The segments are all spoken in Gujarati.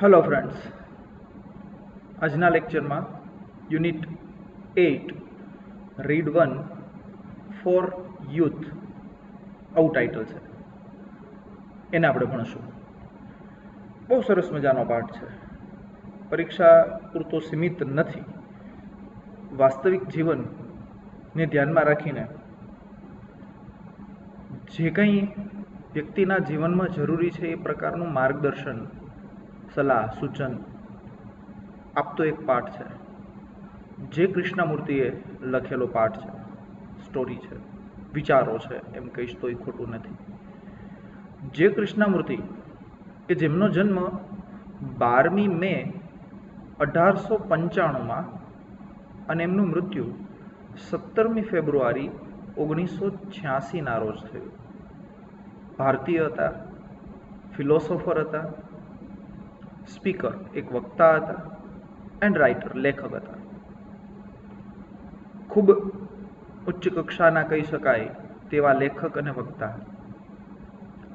હેલો ફ્રેન્ડ્સ, આજના લેક્ચરમાં યુનિટ 8 રીડ 1 ફોર યુથ આવું ટાઇટલ છે. એને આપણે ભણશું. બહુ સરસ મજાનો પાઠ છે. પરીક્ષા પૂરતો સીમિત નથી. વાસ્તવિક જીવનને ધ્યાનમાં રાખીને જે કંઈ વ્યક્તિના જીવનમાં જરૂરી છે એ પ્રકારનું માર્ગદર્શન, સલાહ, સૂચન આપતો એક પાઠ છે. જે કૃષ્ણમૂર્તિએ લખેલો પાઠ છે, સ્ટોરી છે, વિચારો છે, એમ કહીશ તો એ ખોટું નથી. જે કૃષ્ણમૂર્તિ કે જેમનો જન્મ 12મી મે 1895 અને એમનું મૃત્યુ 17મી ફેબ્રુઆરી 1986 રોજ થયું. ભારતીય હતા, ફિલોસોફર હતા, સ્પીકર, એક વક્તા હતા, એન્ડ રાઇટર, લેખક હતા. ખૂબ ઉચ્ચ કક્ષાના કહી શકાય તેવા લેખક અને વક્તા.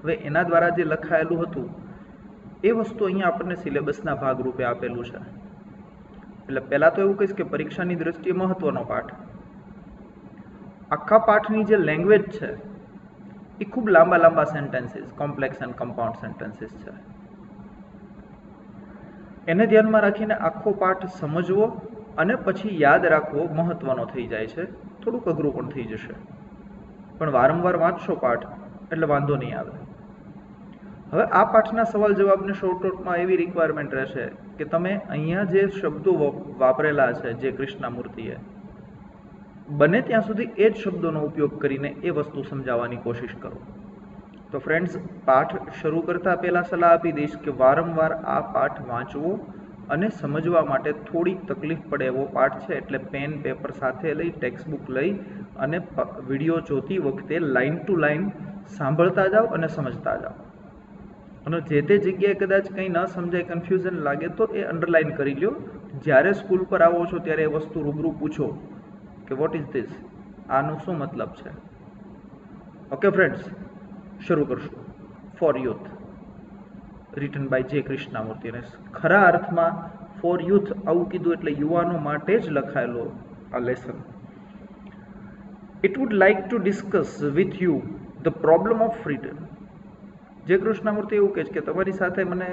હવે એના દ્વારા જે લખાયેલું હતું એ વસ્તુ અહીંયા આપણને સિલેબસના ભાગરૂપે આપેલું છે. એટલે પહેલાં તો એવું કહીશ કે પરીક્ષાની દ્રષ્ટિએ મહત્વનો પાઠ. આખા પાઠની જે લેંગ્વેજ છે એ ખૂબ લાંબા લાંબા sentences, complex and compound sentences છે. એને ધ્યાનમાં રાખીને આખો પાઠ સમજવો અને પછી યાદ રાખવો મહત્વનો થઈ જાય છે. થોડુંક અઘરું પણ થઈ જશે, પણ વારંવાર વાંચશો પાઠ એટલે વાંધો નહીં આવે. હવે આ પાઠના સવાલ જવાબને શોર્ટકટમાં એવી રિક્વાયરમેન્ટ રહેશે કે તમે અહીંયા જે શબ્દો વાપરેલા છે જે કૃષ્ણમૂર્તિએ, બને ત્યાં સુધી એ જ શબ્દોનો ઉપયોગ કરીને એ વસ્તુ સમજાવવાની કોશિશ કરો. તો ફ્રેન્ડ્સ, પાઠ શરૂ કરતા પહેલાં સલાહ આપી દઈશ કે વારંવાર આ પાઠ વાંચવો અને સમજવા માટે થોડીક તકલીફ પડે એવો પાઠ છે. એટલે પેન પેપર સાથે લઈ, ટેક્સ્ટબુક લઈ અને વિડીયો જોતી વખતે લાઇન ટુ લાઇન સાંભળતા જાઓ અને સમજતા જાઓ. અને જે તે જગ્યાએ કદાચ કંઈ ન સમજાય, કન્ફ્યુઝન લાગે તો એ અંડરલાઇન કરી લો. જ્યારે સ્કૂલ પર આવો છો ત્યારે એ વસ્તુ રૂબરૂ પૂછો કે વોટ ઇઝ ધીસ, આનો શું મતલબ છે. ઓકે ફ્રેન્ડ્સ, શરૂ કરશું. ફોર યુથ, રિટન બાય જે કૃષ્ણમૂર્તિ. અને ખરા અર્થમાં ફોર યુથ આવું કીધું એટલે યુવાનો માટે જ લખાયેલો આ lesson. It would like to discuss with you the problem of freedom. જે કૃષ્ણમૂર્તિ એવું કહે છે કે તમારી સાથે મને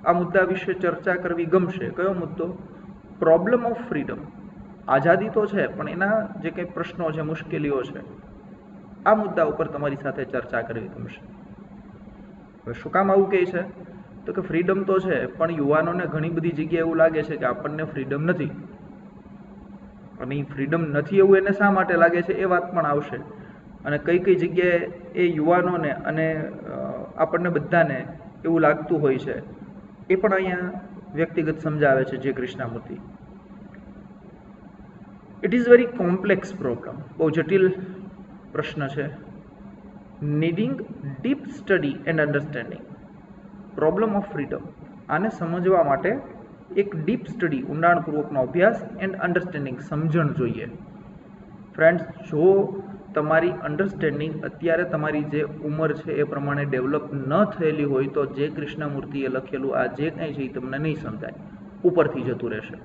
આ મુદ્દા વિશે ચર્ચા કરવી ગમશે. કયો મુદ્દો? Problem of freedom. આઝાદી તો છે, પણ એના જે કંઈ પ્રશ્નો છે, મુશ્કેલીઓ છે, આ મુદ્દા ઉપર તમારી સાથે ચર્ચા કરવી ગમશે. હવે શું કામ આવું કહે છે? તો કે ફ્રીડમ તો છે, પણ યુવાનોને ઘણી બધી જગ્યાએ એવું લાગે છે કે આપણને ફ્રીડમ નથી. અને એ ફ્રીડમ નથી એવું એને શા માટે લાગે છે એ વાત પણ આવશે. અને કઈ કઈ જગ્યાએ એ યુવાનોને અને આપણને બધાને એવું લાગતું હોય છે એ પણ અહીંયા વ્યક્તિગત સમજાવે છે જે Krishnamurti. It is very complex problem. બહુ જટિલ પ્રશ્ન છે. Needing deep study and understanding. Problem of freedom. આને સમજવા માટે એક ડીપ સ્ટડી, ઊંડાણપૂર્વકનો અભ્યાસ, એન્ડ અન્ડરસ્ટેન્ડિંગ, સમજણ જોઈએ. ફ્રેન્ડ્સ, જો તમારી અન્ડરસ્ટેન્ડિંગ અત્યારે તમારી જે ઉંમર છે એ પ્રમાણે ડેવલપ ન થયેલી હોય તો જે કૃષ્ણમૂર્તિએ લખેલું આ જે કંઈ છે એ તમને નહીં સમજાય, ઉપરથી જતું રહેશે.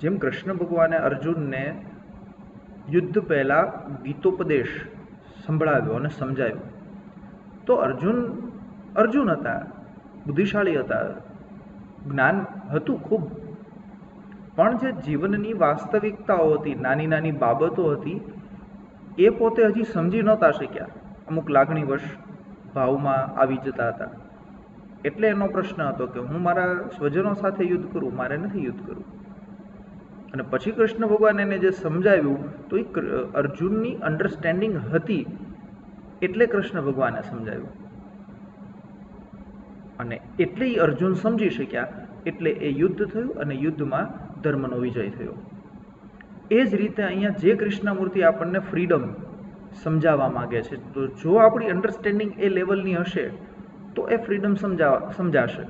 જેમ કૃષ્ણ ભગવાને અર્જુનને યુદ્ધ પહેલા ગીતોપદેશ સંભળાવ્યો અને સમજાવ્યો, તો અર્જુન હતા, બુદ્ધિશાળી હતા, જ્ઞાન હતું ખૂબ, પણ જે જીવનની વાસ્તવિકતાઓ હતી, નાની નાની બાબતો હતી, એ પોતે હજી સમજી નહોતા શક્યા. અમુક લાગણીવશ ભાવમાં આવી જતા હતા. એટલે એનો પ્રશ્ન હતો કે હું મારા સ્વજનો સાથે યુદ્ધ કરું, મારે નથી યુદ્ધ કરવું. અને પછી કૃષ્ણ ભગવાન એને જે સમજાવ્યું તો એ અર્જુનની અન્ડરસ્ટેન્ડિંગ હતી, એટલે કૃષ્ણ ભગવાને સમજાવ્યું. અને એટલે એ અર્જુન સમજી શક્યા, એટલે એ યુદ્ધ થયું અને યુદ્ધમાં ધર્મનો વિજય થયો. એ જ રીતે અહીંયા જે કૃષ્ણમૂર્તિ આપણને ફ્રીડમ સમજાવવા માગે છે, તો જો આપણી અન્ડરસ્ટેન્ડિંગ એ લેવલની હશે તો એ ફ્રીડમ સમજાશે.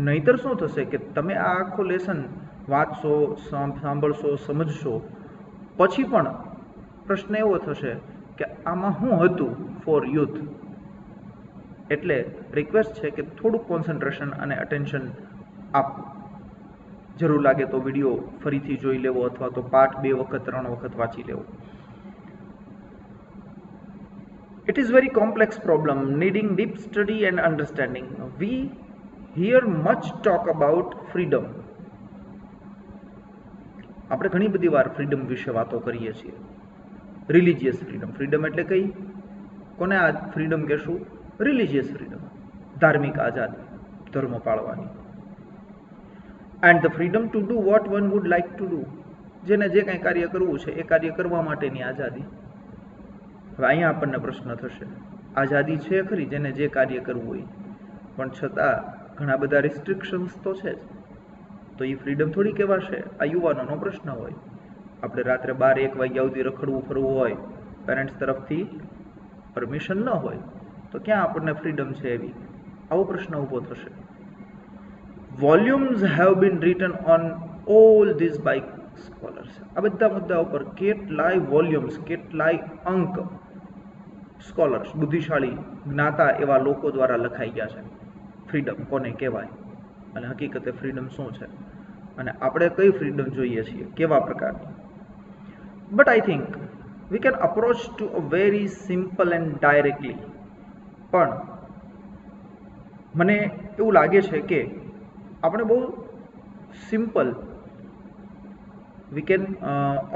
નહીતર શું થશે કે તમે આ આખો લેસન વાંચશો, સાંભળશો, સમજશો, પછી પણ પ્રશ્ન એવો થશે કે આમાં શું હતું ફોર યુથ. એટલે રિક્વેસ્ટ છે કે થોડુંક કોન્સન્ટ્રેશન અને અટેન્શન આપવું. જરૂર લાગે તો વિડીયો ફરીથી જોઈ લેવો અથવા તો પાઠ 2 વખત 3 વખત વાંચી લેવો. It is very complex problem needing deep study and understanding. We hear much talk about freedom. આપણે ઘણી બધી વાર ફ્રીડમ વિશે વાતો કરીએ છીએ. Religious freedom. ફ્રીડમ એટલે કઈ? કોને આ ફ્રીડમ કહેશું? રિલિજિયસ ફ્રીડમ, ધાર્મિક આઝાદી, ધર્મ પાળવાની. And the freedom to do what one would like to do. જેને જે કાંઈ કાર્ય કરવું છે એ કાર્ય કરવા માટેની આઝાદી. હવે અહીંયા આપણને પ્રશ્ન થશે, આઝાદી છે ખરી જેને જે કાર્ય કરવું હોય, પણ છતાં ઘણા બધા રિસ્ટ્રિક્શન્સ તો છે જ. તો એ ફ્રીડમ થોડી કહેવાશે? આ યુવાનોનો પ્રશ્ન હોય. આપણે રાત્રે 12-1 વાગ્યા સુધી રખડવું ફરવું હોય, પેરેન્ટ્સ તરફથી પરમિશન ન હોય, તો ક્યાં આપણને ફ્રીડમ છે એવી? આવો પ્રશ્ન ઊભો થશે. Volumes have been written on all these by scholars. આ બધા મુદ્દા ઉપર કેટલાય વોલ્યુમ્સ, કેટલાય અંક સ્કોલર્સ, બુદ્ધિશાળી જ્ઞાતા એવા લોકો દ્વારા લખાઈ ગયા છે. ફ્રીડમ કોને કહેવાય અને હકીકતે ફ્રીડમ શું છે, અને આપણે કઈ ફ્રીડમ જોઈએ છીએ, કેવા પ્રકારની. But I think we can approach to a very simple and directly. પણ મને એવું લાગે છે કે આપણે બહુ simple, we can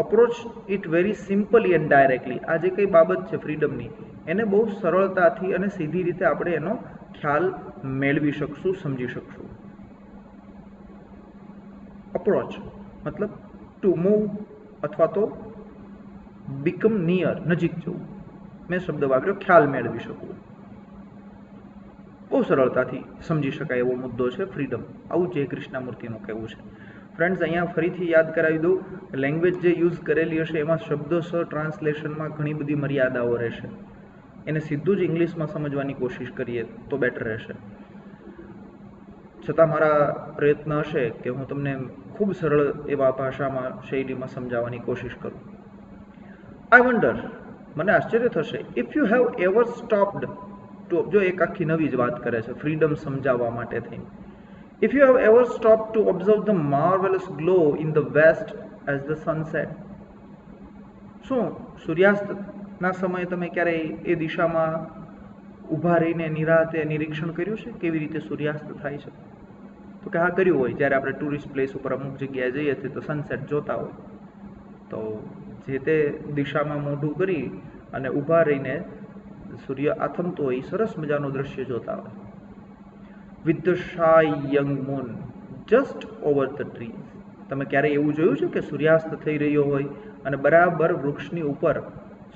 approach it very simply and directly. આ જે કંઈ બાબત છે ફ્રીડમની, એને બહુ સરળતાથી અને સીધી રીતે આપણે એનો ખ્યાલ મેળવી શકશું, સમજી શકશું. અપ્રોચ મતલબ ટુ મૂવ અથવા તો બીકમ નિયર, નજીક જવું. મેં શબ્દ વાપર્યો ખ્યાલ મેળવી શકવું. બહુ સરળતાથી સમજી શકાય એવો મુદ્દો છે ફ્રીડમ. આવું જે કૃષ્ણમૂર્તિનું કહેવું છે. ફ્રેન્ડ્સ, અહીંયા ફરીથી યાદ કરાવી દઉં, લેંગ્વેજ જે યુઝ કરેલી હશે એમાં શબ્દોસર ટ્રાન્સલેશનમાં ઘણી બધી મર્યાદાઓ રહેશે. એને સીધું જ ઇંગ્લિશમાં સમજવાની કોશિશ કરીએ તો બેટર રહેશે. છતાં મારા પ્રયત્ન હશે કે હું તમને ખૂબ સરળ એવા ભાષામાં, શૈલીમાં સમજાવવાની કોશિશ કરું. આઈ વન્ડર, મને આશ્ચર્ય થશે, if you have ever stopped to, જો એક આખી નવી જ વાત કરે છે ફ્રીડમ સમજાવવા માટે થઈ. If you have ever stopped to observe the marvelous glow in the west as the sun set. શું સૂર્યાસ્તના સમયે તમે ક્યારેય એ દિશામાં ઊભા રહીને નિરાતે નિરીક્ષણ કર્યું છે કેવી રીતે સૂર્યાસ્ત થાય છે? તો કે હા, કર્યું હોય. જ્યારે આપણે ટુરિસ્ટ પ્લેસ ઉપર અમુક જગ્યાએ જઈએ છીએ તો સનસેટ જોતા હોય, તો જે તે દિશામાં મોઢું કરી અને ઊભા રહીને સૂર્ય આથમતો હોય સરસ મજાનું દ્રશ્ય જોતા હોય. With the shy young moon just over the trees. તમે ક્યારેય એવું જોયું છે કે સૂર્યાસ્ત થઈ રહ્યો હોય અને બરાબર વૃક્ષની ઉપર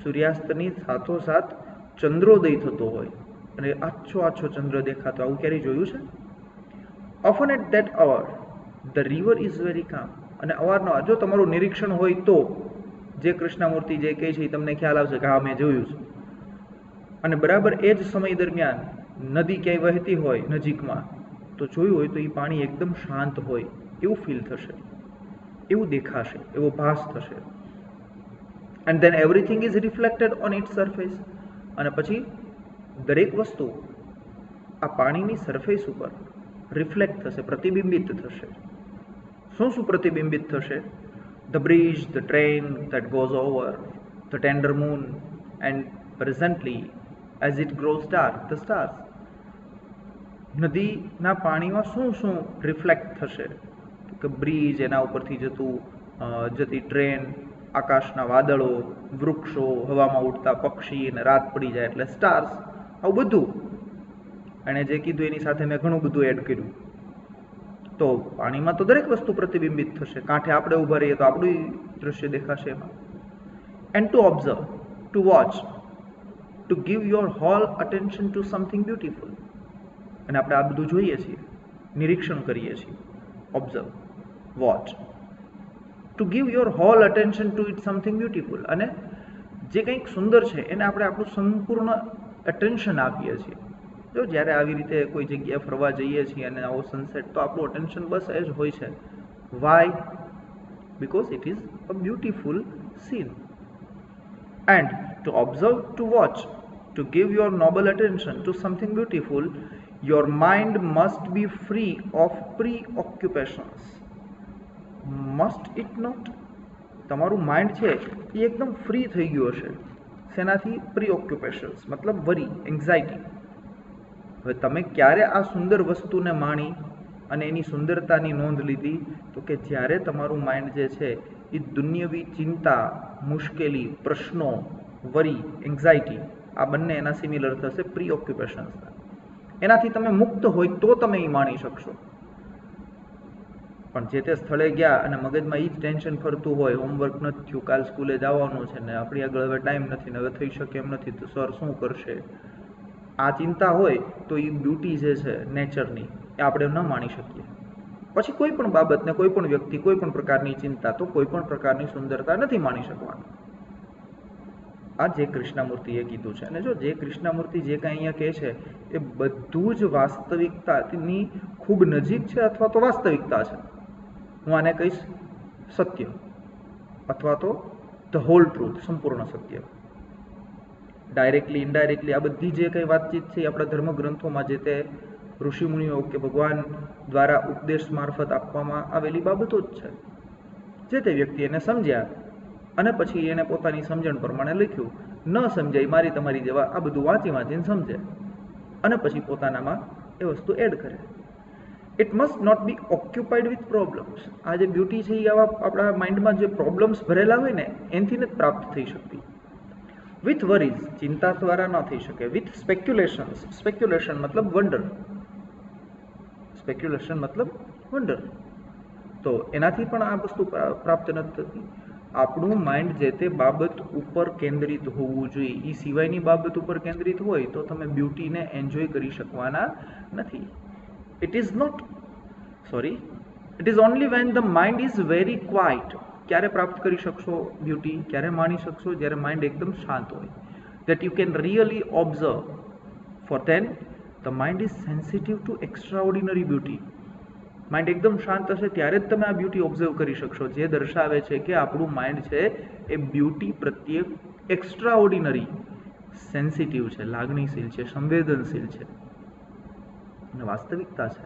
સૂર્યાસ્તની સાથોસાથ ચંદ્રોદય થતો હોય અને આછો આછો ચંદ્ર દેખાતો? આવું ક્યારેય જોયું છે? Often at that hour the river is very calm. અને અવારનવાર જો તમારું નિરીક્ષણ હોય તો જે કૃષ્ણમૂર્તિ જે કહે છે એ તમને ખ્યાલ આવશે કે હા, મેં જોયું છે. અને બરાબર એ જ સમય દરમિયાન નદી ક્યાંય વહેતી હોય નજીકમાં તો જોયું હોય તો એ પાણી એકદમ શાંત હોય એવું ફીલ થશે, એવું દેખાશે, એવો ભાસ થશે. And then everything is reflected on it's surface. અને પછી દરેક વસ્તુ આ પાણીની સરફેસ ઉપર રિફ્લેક્ટ થશે, પ્રતિબિંબિત થશે. શું શું પ્રતિબિંબિત થશે? The bridge, the train that goes over, the tender moon, and presently as it grows dark, the stars. નદીના પાણીમાં શું શું રિફ્લેક્ટ થશે? કે બ્રિજ, એના ઉપરથી જતી ટ્રેન, આકાશના વાદળો, વૃક્ષો, હવામાં ઉડતા પક્ષી, અને રાત પડી જાય એટલે સ્ટાર્સ. આવું બધું એણે જે કીધું એની સાથે મેં ઘણું બધું એડ કર્યું. તો પાણીમાં તો દરેક વસ્તુ પ્રતિબિંબિત થશે. કાંઠે આપણે ઊભા રહીએ તો આપણું દૃશ્ય દેખાશે એમાં. And to observe, to watch, to give your whole attention to something beautiful. અને આપણે આ બધું જોઈએ છીએ, નિરીક્ષણ કરીએ છીએ. Observe, watch, to give your whole attention to it something beautiful. અને જે કંઈક સુંદર છે એને આપણે આપણું સંપૂર્ણ અટેન્શન આપીએ છીએ. જો જ્યારે આવી રીતે કોઈ જગ્યાએ ફરવા જઈએ છીએ અને આવો સનસેટ, તો આપણું અટેન્શન બસ એ જ હોય છે. Why? Because it is a beautiful scene. And to observe, to watch, to to give your noble attention to something beautiful, your mind must be free of preoccupations. Must it not? તમારું માઇન્ડ છે એ એકદમ ફ્રી થઈ ગયું હશે. શેનાથી? પ્રીઓક્યુપેશન્સ મતલબ વરી, એન્ઝાઇટી. હવે તમે ક્યારે આ સુંદર વસ્તુને માણી અને એની સુંદરતાની નોંધ લીધી? તો કે જ્યારે તમારું માઇન્ડ જે છે એ દુનિયાવી ચિંતા, મુશ્કેલી, પ્રશ્નો, વરી, એન્ઝાઇટી આ બંને એના સિમિલર થશે પ્રીઓક્યુપેશન્સના. એનાથી તમે મુક્ત હોય તો તમે એ માણી શકશો. પણ જે તે સ્થળે ગયા અને મગજમાં એ જ ટેન્શન ફરતું હોય, હોમવર્ક નથી થયું, કાલ સ્કૂલે જવાનું છે ને આપણી આગળ હવે ટાઈમ નથી ને હવે થઈ શકે એમ નથી તો સર શું કરશે, આ ચિંતા હોય તો એ બ્યુટી જે છે નેચરની એ આપણે ન માણી શકીએ. પછી કોઈ પણ બાબતને, કોઈ પણ વ્યક્તિ, કોઈ પણ પ્રકારની ચિંતા તો કોઈ પણ પ્રકારની સુંદરતા નથી માણી શકવાની. આ જે કૃષ્ણમૂર્તિએ કીધું છે. અને જો જે કૃષ્ણમૂર્તિ જે કાંઈ અહીંયા કહે છે એ બધું જ વાસ્તવિકતાની ખૂબ નજીક છે અથવા તો વાસ્તવિકતા છે. હું આને કહીશ સત્ય અથવા તો ધ હોલ ટ્રુથ, સંપૂર્ણ સત્ય. ડાયરેક્ટલી, ઇનડાયરેક્ટલી આ બધી જે કંઈ વાતચીત છે એ આપણા ધર્મગ્રંથોમાં જે તે ઋષિમુનિઓ કે ભગવાન દ્વારા ઉપદેશ મારફત આપવામાં આવેલી બાબતો જ છે. જે તે વ્યક્તિ એને સમજ્યા અને પછી એને પોતાની સમજણ પ્રમાણે લખ્યું. ન સમજાય મારી તમારી જેવા આ બધું વાંચીને સમજે અને પછી પોતાનામાં એ વસ્તુ એડ કરે. It must not be occupied with problems. આ જે બ્યુટી છે એ આવા આપણા માઇન્ડમાં જે પ્રોબ્લેમ્સ ભરેલા હોય ને એનાથી જ પ્રાપ્ત થઈ શકતી. વિથ વરીઝ, ચિંતા દ્વારા ન થઈ શકે. વિથ સ્પેક્યુલેશન્સ, સ્પેક્યુલેશન મતલબ વંડર, સ્પેક્યુલેશન મતલબ વંડર. તો એનાથી પણ આ વસ્તુ પ્રાપ્ત નથી થતી. આપણું માઇન્ડ જે તે બાબત ઉપર કેન્દ્રિત હોવું જોઈએ. એ સિવાયની બાબત ઉપર કેન્દ્રિત હોય તો તમે બ્યુટીને એન્જોય કરી શકવાના નથી. It is not it is only when the mind is very quiet. ક્યારે પ્રાપ્ત કરી શકશો બ્યુટી? ક્યારે માણી શકશો? જ્યારે માઇન્ડ એકદમ શાંત હોય. That you can really observe. For then the mind is sensitive to extraordinary beauty. Mind એકદમ શાંત હશે ત્યારે જ તમે આ બ્યુટી ઓબ્ઝર્વ કરી શકશો, જે દર્શાવે છે કે આપણું માઇન્ડ છે એ બ્યુટી પ્રત્યે એક્સ્ટ્રા ઓર્ડિનરી સેન્સિટિવ છે, લાગણીશીલ છે, સંવેદનશીલ છે. અને વાસ્તવિકતા છે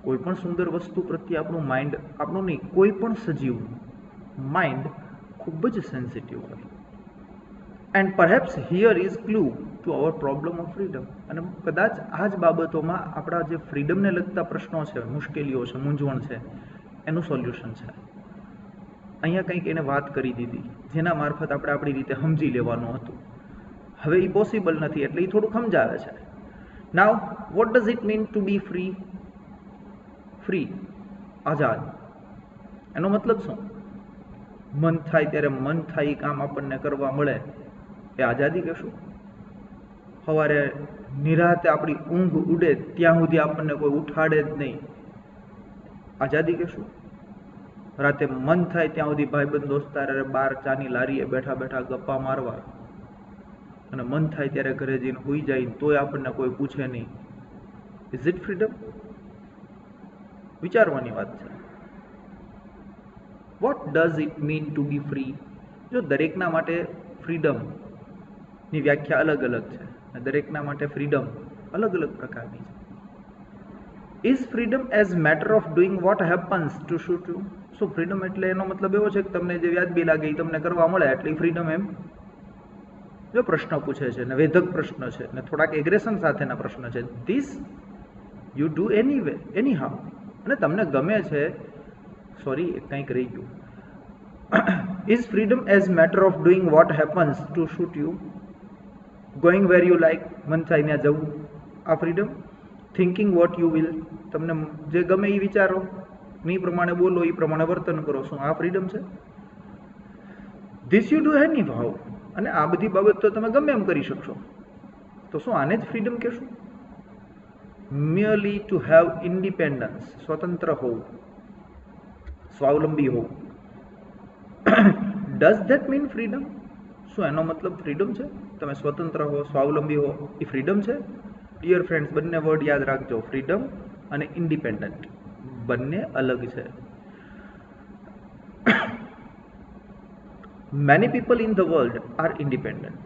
કોઈ પણ સુંદર વસ્તુ પ્રત્યે આપણું માઇન્ડ, આપણું નહીં કોઈ પણ સજીવ માઇન્ડ ખૂબ જ સેન્સિટિવ હોય. And perhaps here is clue to our problem of freedom. અને કદાચ આ જ બાબતોમાં આપણા જે ફ્રીડમને લગતા પ્રશ્નો છે, મુશ્કેલીઓ છે, મૂંઝવણ છે, એનું સોલ્યુશન છે. અહીંયા કંઈક એને વાત કરી દીધી જેના મારફત આપણે આપણી રીતે સમજી લેવાનું હતું. હવે એ પોસિબલ નથી એટલે એ થોડુંક સમજાવે છે. Now what does it mean to be free? Free, આઝાદ. એનો મતલબ શું? મન થાય ત્યારે મન થાય એ કામ આપણને કરવા મળે એ આઝાદી કહેશું? સવારે નિરાતે આપણી ઊંઘ ઉડે ત્યાં સુધી આપણને કોઈ ઉઠાડે જ નહીં, આઝાદી કહેશું? રાતે મન થાય ત્યાં સુધી ભાઈબંધ દોસ્તાર બાર ચાની લારીએ બેઠા બેઠા ગપ્પા મારવા અને મન થાય ત્યારે ઘરે જઈને હોઈ જાય તોય આપણને કોઈ પૂછે નહીં, ઇઝ ઇટ ફ્રીડમ? વિચારવાની વાત છે. What does it mean to be free? જો દરેકના માટે ફ્રીડમની વ્યાખ્યા અલગ અલગ છે અને દરેકના માટે ફ્રીડમ અલગ અલગ પ્રકારની છે. Is freedom as matter of doing what happens to suit you? શું ફ્રીડમ એટલે એનો મતલબ એવો છે કે તમને જે વ્યાજબી લાગે એ તમને કરવા મળે એટલે ફ્રીડમ? એમ જો પ્રશ્ન પૂછે છે ને વેધક પ્રશ્ન છે ને થોડાક એગ્રેશન સાથેના પ્રશ્ન છે. This you do anyway, anyhow. અને તમને ગમે છે, કંઈક રહી ગયું. Is freedom as matter of doing what happens to suit you? Going where you like, મન થાય ત્યાં જવું, આ freedom? Thinking what you will, તમને જે ગમે એ વિચારો, એ પ્રમાણે બોલો, એ પ્રમાણે વર્તન કરો, શું આ ફ્રીડમ છે? This you do any how. અને આ બધી બાબત તો તમે ગમે એમ કરી શકશો, તો શું આને જ ફ્રીડમ કહેશું? merely to have independence, સ્વતંત્ર હોવું, સ્વાવલંબી હોવું. does that mean freedom? શું એનો મતલબ ફ્રીડમ છે? તમે સ્વતંત્ર હો, સ્વાવલંબી હો, એ ફ્રીડમ છે? ડિયર ફ્રેન્ડ્સ, બંને વર્ડ યાદ રાખજો, ફ્રીડમ અને ઇન્ડિપેન્ડન્ટ બંને અલગ છે. Many people in the world are independent.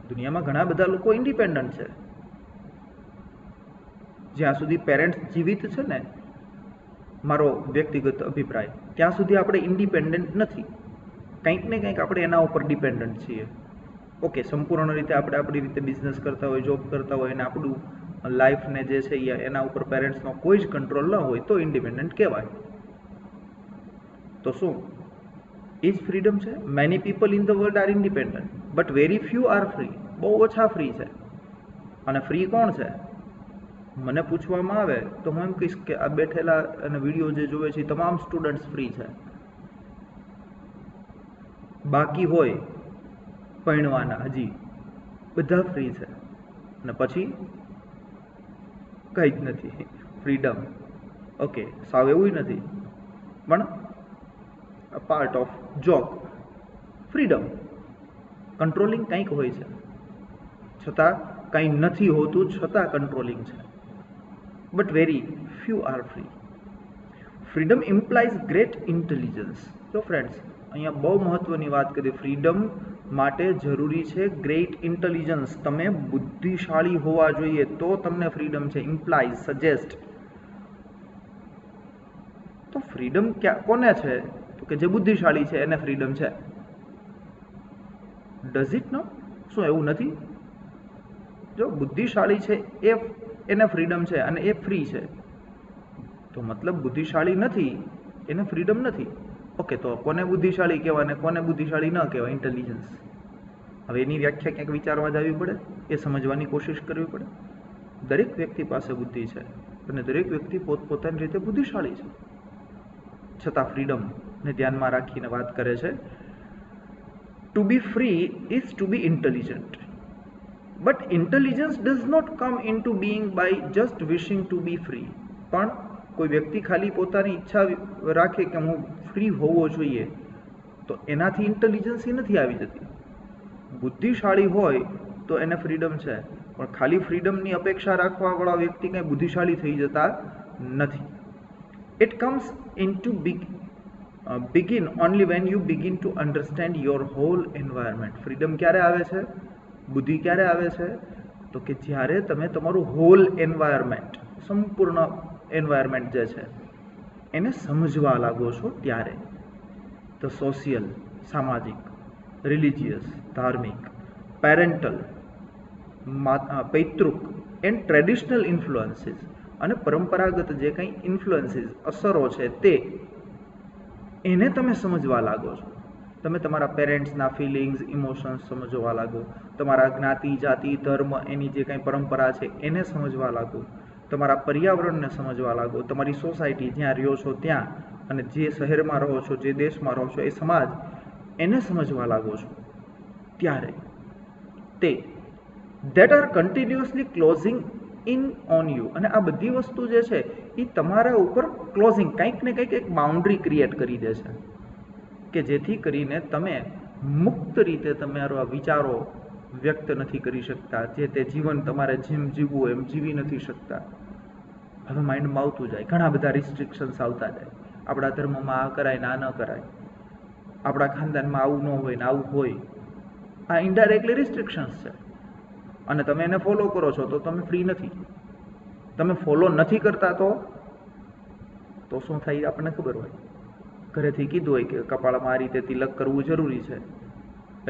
દુનિયામાં ઘણા બધા લોકો ઇન્ડિપેન્ડન્ટ છે. જ્યાં સુધી પેરેન્ટ્સ જીવિત છે ને, મારો વ્યક્તિગત અભિપ્રાય, ત્યાં સુધી આપણે ઇન્ડિપેન્ડન્ટ નથી. કંઈક ને કંઈક આપણે એના ઉપર ડિપેન્ડન્ટ છીએ. ઓકે, સંપૂર્ણ રીતે આપણે આપણી રીતે બિઝનેસ કરતા હોય, જોબ કરતા હોય, અને આપણું લાઈફને જે છે એના ઉપર પેરેન્ટ્સનો કોઈ જ કંટ્રોલ ન હોય તો ઇન્ડિપેન્ડન્ટ કહેવાય. તો શું એ જ ફ્રીડમ છે? Many people in the world R independent but very few R free. બહુ ઓછા ફ્રી છે. અને ફ્રી કોણ છે? મને પૂછવામાં આવે તો હું એમ કહીશ કે આ બેઠેલા અને વિડીયો જે જોવે છે તમામ સ્ટુડન્ટ્સ ફ્રી છે. બાકી હોય ભણવાના હજી બધા ફ્રી છે. અને પછી કંઈ જ નથી ફ્રીડમ. ઓકે, સાવ એવું નથી, પણ a part of job freedom. Controlling કંઈક હોય છે, છતાં કંઈ નથી હોતું, છતાં કંટ્રોલિંગ છે. But very few R free. Freedom implies great intelligence. જો ફ્રેન્ડ્સ, અહીંયા બહુ મહત્વની વાત કરી. ફ્રીડમ માટે જરૂરી છે ગ્રેટ ઇન્ટેલિજન્સ. તમે બુદ્ધિશાળી હોવા જોઈએ તો તમને ફ્રીડમ છે. Implies, suggest. તો ફ્રીડમ કોને છે? તો કે જે બુદ્ધિશાળી છે એને ફ્રીડમ છે. Does it not? શું એવું નથી? જો બુદ્ધિશાળી છે એને ફ્રીડમ છે અને એ ફ્રી છે, તો મતલબ બુદ્ધિશાળી નથી એને ફ્રીડમ નથી. ઓકે, તો કોને બુદ્ધિશાળી કહેવાય અને કોને બુદ્ધિશાળી ન કહેવાય? ઇન્ટેલિજન્સ. હવે એની વ્યાખ્યા ક્યાંક વિચારવા જવી પડે, એ સમજવાની કોશિશ કરવી પડે. દરેક વ્યક્તિ પાસે બુદ્ધિ છે અને દરેક વ્યક્તિ પોતપોતાની રીતે બુદ્ધિશાળી છે, છતાં ફ્રીડમને ધ્યાનમાં રાખીને વાત કરે છે. To be free is to be intelligent. But intelligence does not come into being by just wishing to be free. પણ કોઈ વ્યક્તિ ખાલી પોતાની ઈચ્છા રાખે કે હું ફ્રી હોવો જોઈએ, તો એનાથી ઇન્ટેલિજન્સ નથી આવી જતી. બુદ્ધિશાળી હોય તો એને ફ્રીડમ છે, પણ ખાલી ફ્રીડમની અપેક્ષા રાખવાવાળા વ્યક્તિ કંઈ બુદ્ધિશાળી થઈ જતા નથી. It comes into begin only when you begin to understand your whole environment. Freedom ક્યારે આવે છે? બુદ્ધિ ક્યારે આવે છે? તો કે જ્યારે તમે તમારું હોલ એન્વાયરમેન્ટ, સંપૂર્ણ એન્વાયરમેન્ટ જે છે એને સમજવા લાગો છો ત્યારે. તો સોશિયલ, સામાજિક, રિલિજિયસ, ધાર્મિક, પેરેન્ટલ, પૈતૃક એન્ડ ટ્રેડિશનલ ઇન્ફ્લુઅન્સીસ, અને પરંપરાગત જે કંઈ ઇન્ફ્લુઅન્સીસ, અસરો છે તે એને તમે સમજવા લાગો છો. તમે તમારા પેરેન્ટ્સના ફિલિંગ્સ, ઇમોશન્સ સમજવા લાગો. તમારા જ્ઞાતિ, જાતિ, ધર્મ, એની જે કંઈ પરંપરા છે એને સમજવા લાગો. તમારા પર્યાવરણને સમજવા લાગો. તમારી સોસાયટી જ્યાં રહ્યો છો ત્યાં, અને જે શહેરમાં રહો છો, જે દેશમાં રહો છો, એ સમાજ, એને સમજવા લાગો છો ત્યારે તે that are continuously closing in on you. અને આ બધી વસ્તુ જે છે એ તમારા ઉપર ક્લોઝિંગ, કંઈક ને કંઈક એક બાઉન્ડ્રી ક્રિએટ કરી દે છે કે જેથી કરીને તમે મુક્ત રીતે તમારા વિચારો વ્યક્ત નથી કરી શકતા. જે તે જીવન તમારે જેમ જીવવું એમ જીવી નથી શકતા. હવે માઇન્ડમાં આવતું જાય, ઘણા બધા રિસ્ટ્રિક્શન્સ આવતા જાય. આપણા ધર્મમાં આ કરાય ને આ ન કરાય, આપણા ખાનદાનમાં આવું ન હોય ને આવું હોય. આ ઇનડાયરેક્ટલી રિસ્ટ્રિક્શન્સ છે અને તમે એને ફોલો કરો છો તો તમે ફ્રી નથી. તમે ફોલો નથી કરતા તો શું થાય આપણને ખબર હોય. ઘરેથી કીધું હોય કે કપાળમાં આ રીતે તિલક કરવું જરૂરી છે,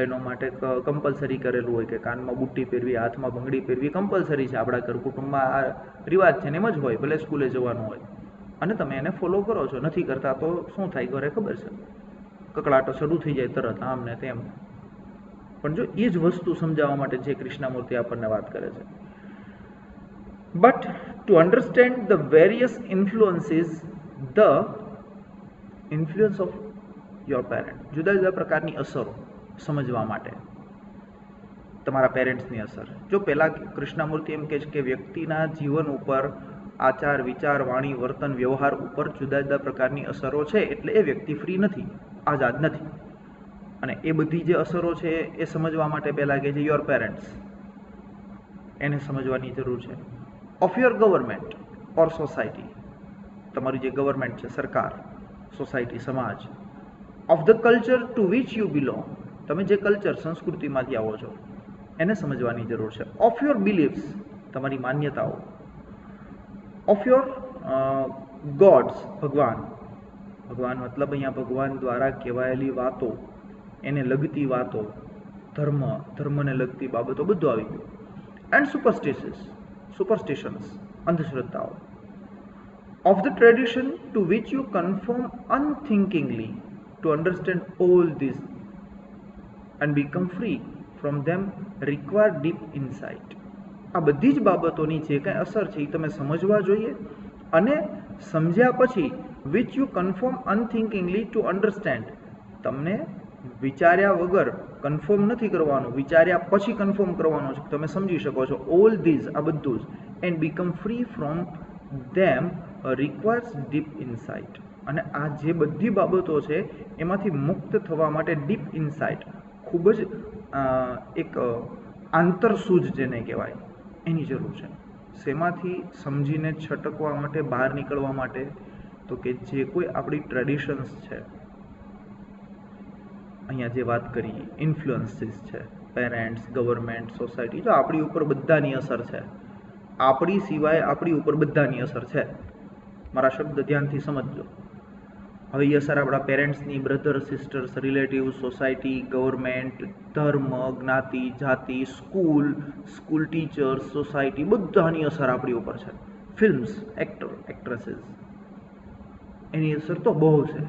એનો માટે કમ્પલસરી કરેલું હોય કે કાનમાં બુટ્ટી પહેરવી, હાથમાં બંગડી પહેરવી કમ્પલસરી છે. આપણા ઘર કુટુંબમાં આ રિવાજ છે ને એમ જ હોય, ભલે સ્કૂલે જવાનું હોય, અને તમે એને ફોલો કરો છો. નથી કરતા તો શું થાય ઘરે ખબર છે, કકળાટો શરૂ થઈ જાય તરત, આમ ને તેમ. પણ જો એ જ વસ્તુ સમજાવવા માટે જે કૃષ્ણમૂર્તિ આપણને વાત કરે છે. But to understand the various influences, the influence of your parent, જુદા જુદા પ્રકારની અસરો સમજવા માટે તમારા પેરેન્ટ્સની અસર. જો પહેલાં કૃષ્ણમૂર્તિ એમ કહે છે કે વ્યક્તિના જીવન ઉપર, આચાર, વિચાર, વાણી, વર્તન, વ્યવહાર ઉપર જુદા જુદા પ્રકારની અસરો છે, એટલે એ વ્યક્તિ ફ્રી નથી, આઝાદ નથી. અને એ બધી જે અસરો છે એ સમજવા માટે પહેલાં કહે છે યોર પેરેન્ટ્સ, એને સમજવાની જરૂર છે. Of your government or society, તમારી જે ગવર્મેન્ટ છે, સરકાર, સોસાયટી, સમાજ. Of the culture two which you belong, તમે જે કલ્ચર, સંસ્કૃતિમાંથી આવો છો એને સમજવાની જરૂર છે. ઓફ યોર બિલીફ્સ, તમારી માન્યતાઓ. ઓફ યોર ગોડ્સ, ભગવાન. ભગવાન મતલબ અહીંયા ભગવાન દ્વારા કહેવાયેલી વાતો, એને લગતી વાતો, ધર્મને લગતી બાબતો, બધું આવી ગયું. એન્ડ સુપરસ્ટિશન્સ, અંધશ્રદ્ધાઓ. Of the tradition to which you conform unthinkingly to understand all this and become free from them require deep insight. આ બધી જ બાબતોની જે કાંઈ અસર છે એ તમે સમજવા જોઈએ, અને સમજ્યા પછી which you conform unthinkingly to understand, તમને વિચાર્યા વગર કન્ફર્મ નથી કરવાનું, વિચાર્યા પછી કન્ફર્મ કરવાનું છે, તમે સમજી શકો છો. ઓલ ધીઝ, આ બધું જ. And become free from them requires deep insight. અને આ જે બધી બાબતો છે એમાંથી મુક્ત થવા માટે ડીપ ઇનસાઇટ, ખૂબ જ એક આંતરસૂઝ જેને કહેવાય, એની જરૂર છે. શેમાંથી? સમજીને છટકવા માટે, બહાર નીકળવા માટે. તો કે જે કોઈ આપણી ટ્રેડિશન્સ છે, અહીંયા જે વાત કરી, ઇન્ફ્લુઅન્સીસ છે, પેરેન્ટ્સ, ગવર્મેન્ટ, સોસાયટી, જો આપણી ઉપર બધાની અસર છે, આપણી સિવાય આપણી ઉપર બધાની અસર છે. મારા શબ્દ ધ્યાનથી સમજજો. હવે એ અસર આપણા પેરેન્ટ્સની, brother, sisters, relative, society, government, ધર્મ, જ્ઞાતિ, જાતિ, સ્કૂલ ટીચર્સ, સોસાયટી, બધાની અસર આપણી ઉપર છે. ફિલ્મ્સ, એક્ટ્રેસીસ, એની અસર તો બહુ છે.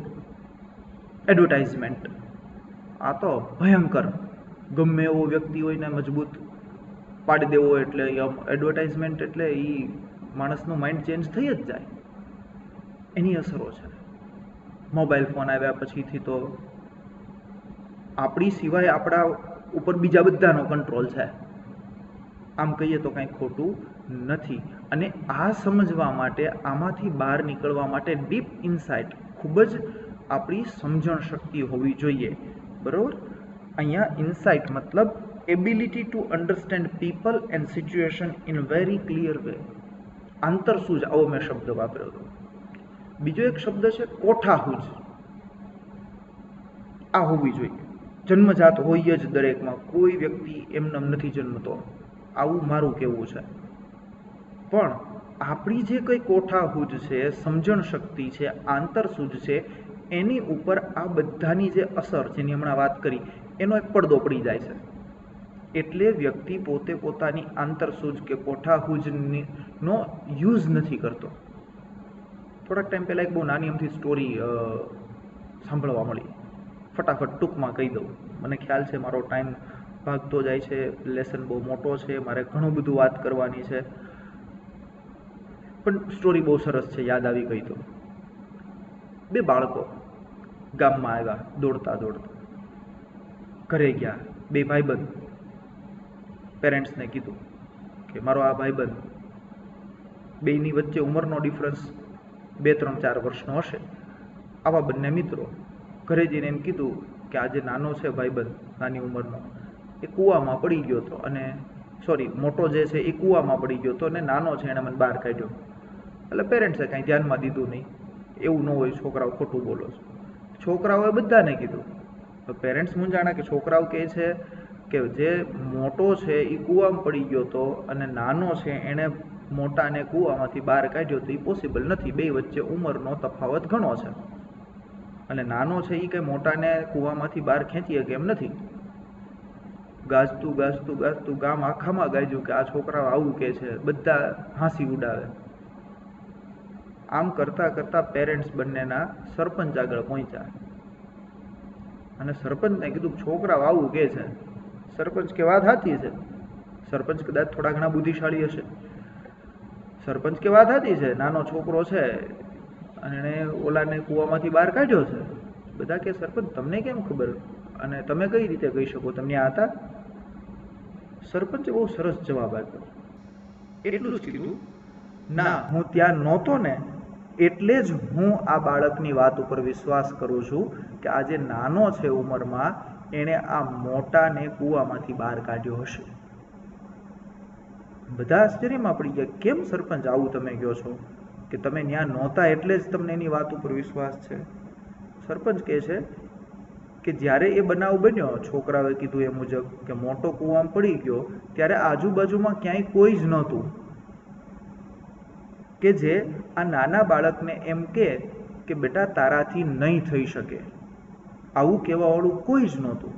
એડવર્ટાઇઝમેન્ટ, આ તો ભયંકર. ગમે એવો વ્યક્તિ હોય ને મજબૂત પાડી દેવો એટલે એડવર્ટાઇઝમેન્ટ, એટલે એ માણસનું માઇન્ડ ચેન્જ થઈ જ જાય. એની અસરો છે. મોબાઈલ ફોન આવ્યા પછીથી તો આપણી સિવાય આપણા ઉપર બીજા બધાનો કંટ્રોલ છે. આમ કહીએ તો કાંઈ ખોટું નથી. અને આ સમજવા માટે, આમાંથી બહાર નીકળવા માટે ડીપ ઇનસાઇટ, ખૂબ જ આપણી સમજણ શક્તિ હોવી જોઈએ. બરાબર? અહીંયા ઇનસાઇટ મતલબ ability to understand people and situation in very clear way. આંતરસૂઝ, આવો મેં શબ્દ વાપર્યો હતો. બીજો એક શબ્દ છે કોઠાહૂજ. આ હોવી જોઈએ. જન્મજાત હોય જ દરેકમાં, કોઈ વ્યક્તિ એમને નથી જન્મતો, આવું મારું કહેવું છે. પણ આપણી જે કંઈ કોઠાહૂજ છે, સમજણ શક્તિ છે, આંતરસૂઝ છે, એની ઉપર આ બધાની જે અસર, જેની હમણાં વાત કરી, એનો એક પડદો પડી જાય છે. એટલે વ્યક્તિ પોતે પોતાની આંતરસૂઝ કે કોઠાહૂજનો યુઝ નથી કરતો. થોડાક ટાઈમ પહેલાં એક બહુ નાની અમથી સ્ટોરી સાંભળવા મળી. ફટાફટ ટૂંકમાં કહી દઉં. મને ખ્યાલ છે મારો ટાઈમ ભાગતો જાય છે, લેસન બહુ મોટો છે, મારે ઘણું બધું વાત કરવાની છે, પણ સ્ટોરી બહુ સરસ છે, યાદ આવી ગઈ તો. બે બાળકો ગામમાં આવ્યા દોડતા દોડતા, ઘરે ગયા. બે ભાઈબંધ. પેરેન્ટ્સને કીધું કે મારો આ ભાઈબંધ, બેની વચ્ચે ઉંમરનો ડિફરન્સ 2-3-4 વર્ષનો હશે. આવા બંને મિત્રો ઘરે જઈને એમ કીધું કે આ જે નાનો છે ભાઈબંધ, નાની ઉંમરનો, એ કૂવામાં પડી ગયો હતો, અને મોટો જે છે એ કૂવામાં પડી ગયો હતો, અને નાનો છે એણે મને બહાર કાઢ્યો. એટલે પેરેન્ટ્સે કાંઈ ધ્યાનમાં દીધું નહીં. એવું ન હોય, છોકરાઓ ખોટું બોલો છો. છોકરાઓએ બધાને કીધું. તો પેરેન્ટ્સ મૂંઝાણા કે છોકરાઓ કહે છે કે જે મોટો છે એ કૂવામાં પડી ગયો હતો, અને નાનો છે એણે મોટાને કૂવામાંથી બહાર કાઢ્યો તો એ પોસિબલ નથી. બે વચ્ચે ઉંમરનો તફાવત ઘણો છે, અને નાનો છે એ કંઈ મોટાને કૂવામાંથી બહાર ખેંચી શકે એમ નથી. ગાજતું ગાજતું ગાજતું ગામ આખામાં ગાજ્યું કે આ છોકરાઓ આવું કહે છે, બધા હાંસી ઉડાવે. આમ કરતા કરતા પેરેન્ટ્સ બંનેના સરપંચ આગળ પહોંચ્યા, અને સરપંચને કીધું છોકરાઓ આવું કહે છે. સરપંચ કે વાત સાચી છે. સરપંચ કદાચ થોડા ઘણા બુદ્ધિશાળી હશે. સરપંચ કે વાત સાચી છે, નાનો છોકરો છે અને એણે ઓલાને કૂવામાંથી બહાર કાઢ્યો છે. બધા કે સરપંચ તમને કેમ ખબર, અને તમે કઈ રીતે કહી શકો, તમને આ હતા? સરપંચે બહુ સરસ જવાબ આપ્યો. એટલું જ કીધું, ના, હું ત્યાં નહોતો ને, એટલે જ હું આ બાળકની વાત ઉપર વિશ્વાસ કરું છું કે આ જે નાનો છે ઉંમરમાં, એણે આ મોટાને કૂવામાંથી બહાર કાઢ્યો હશે. બધા આશ્ચર્યમાં પડી ગયા, કેમ સરપંચ આવું તમે કહો છો, કે તમે ત્યાં નહોતા એટલે જ તમને એની વાત ઉપર વિશ્વાસ છે? સરપંચ કહે છે કે જ્યારે એ બનાવ બન્યો, છોકરાઓએ કીધું એ મુજબ કે મોટો કૂવામાં પડી ગયો, ત્યારે આજુબાજુમાં ક્યાંય કોઈ જ નહોતું કે જે આ નાના બાળકને એમ કે બેટા તારાથી નહીં થઈ શકે. આવું કહેવાવાળું કોઈ જ નહોતું.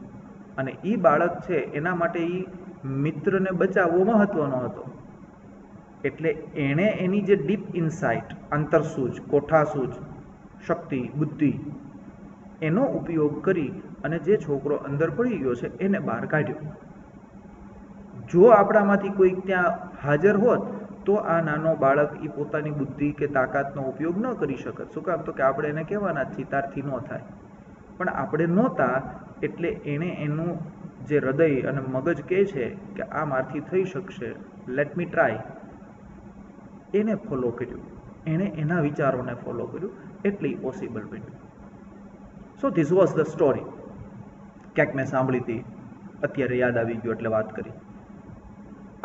અને એ બાળક છે એના માટે એ મિત્રને બચાવવો મહત્વનો હતો. એટલે એણે એની જે ડીપ ઇનસાઇટ, અંતરસૂઝ, કોઠાસૂઝ શક્તિ, બુદ્ધિ, એનો ઉપયોગ કરી અને જે છોકરો અંદર પડી ગયો છે એને બહાર કાઢ્યો. જો આપણામાંથી કોઈ ત્યાં હાજર હોત તો આ નાનો બાળક એ પોતાની બુદ્ધિ કે તાકાતનો ઉપયોગ ન કરી શકત. શું કામ? તો કે આપણે એને કહેવાના જ છીએ તારથી ન થાય. પણ આપણે નહોતા એટલે એણે એનું જે હૃદય અને મગજ કહે છે કે આ મારથી થઈ શકશે, લેટ મી ટ્રાય, એને ફોલો કર્યું. એણે એના વિચારોને ફોલો કર્યું એટલે એ પોસિબલ બન્યું. So this was the story. ક્યાંક મેં સાંભળી હતી, અત્યારે યાદ આવી ગયું એટલે વાત કરી.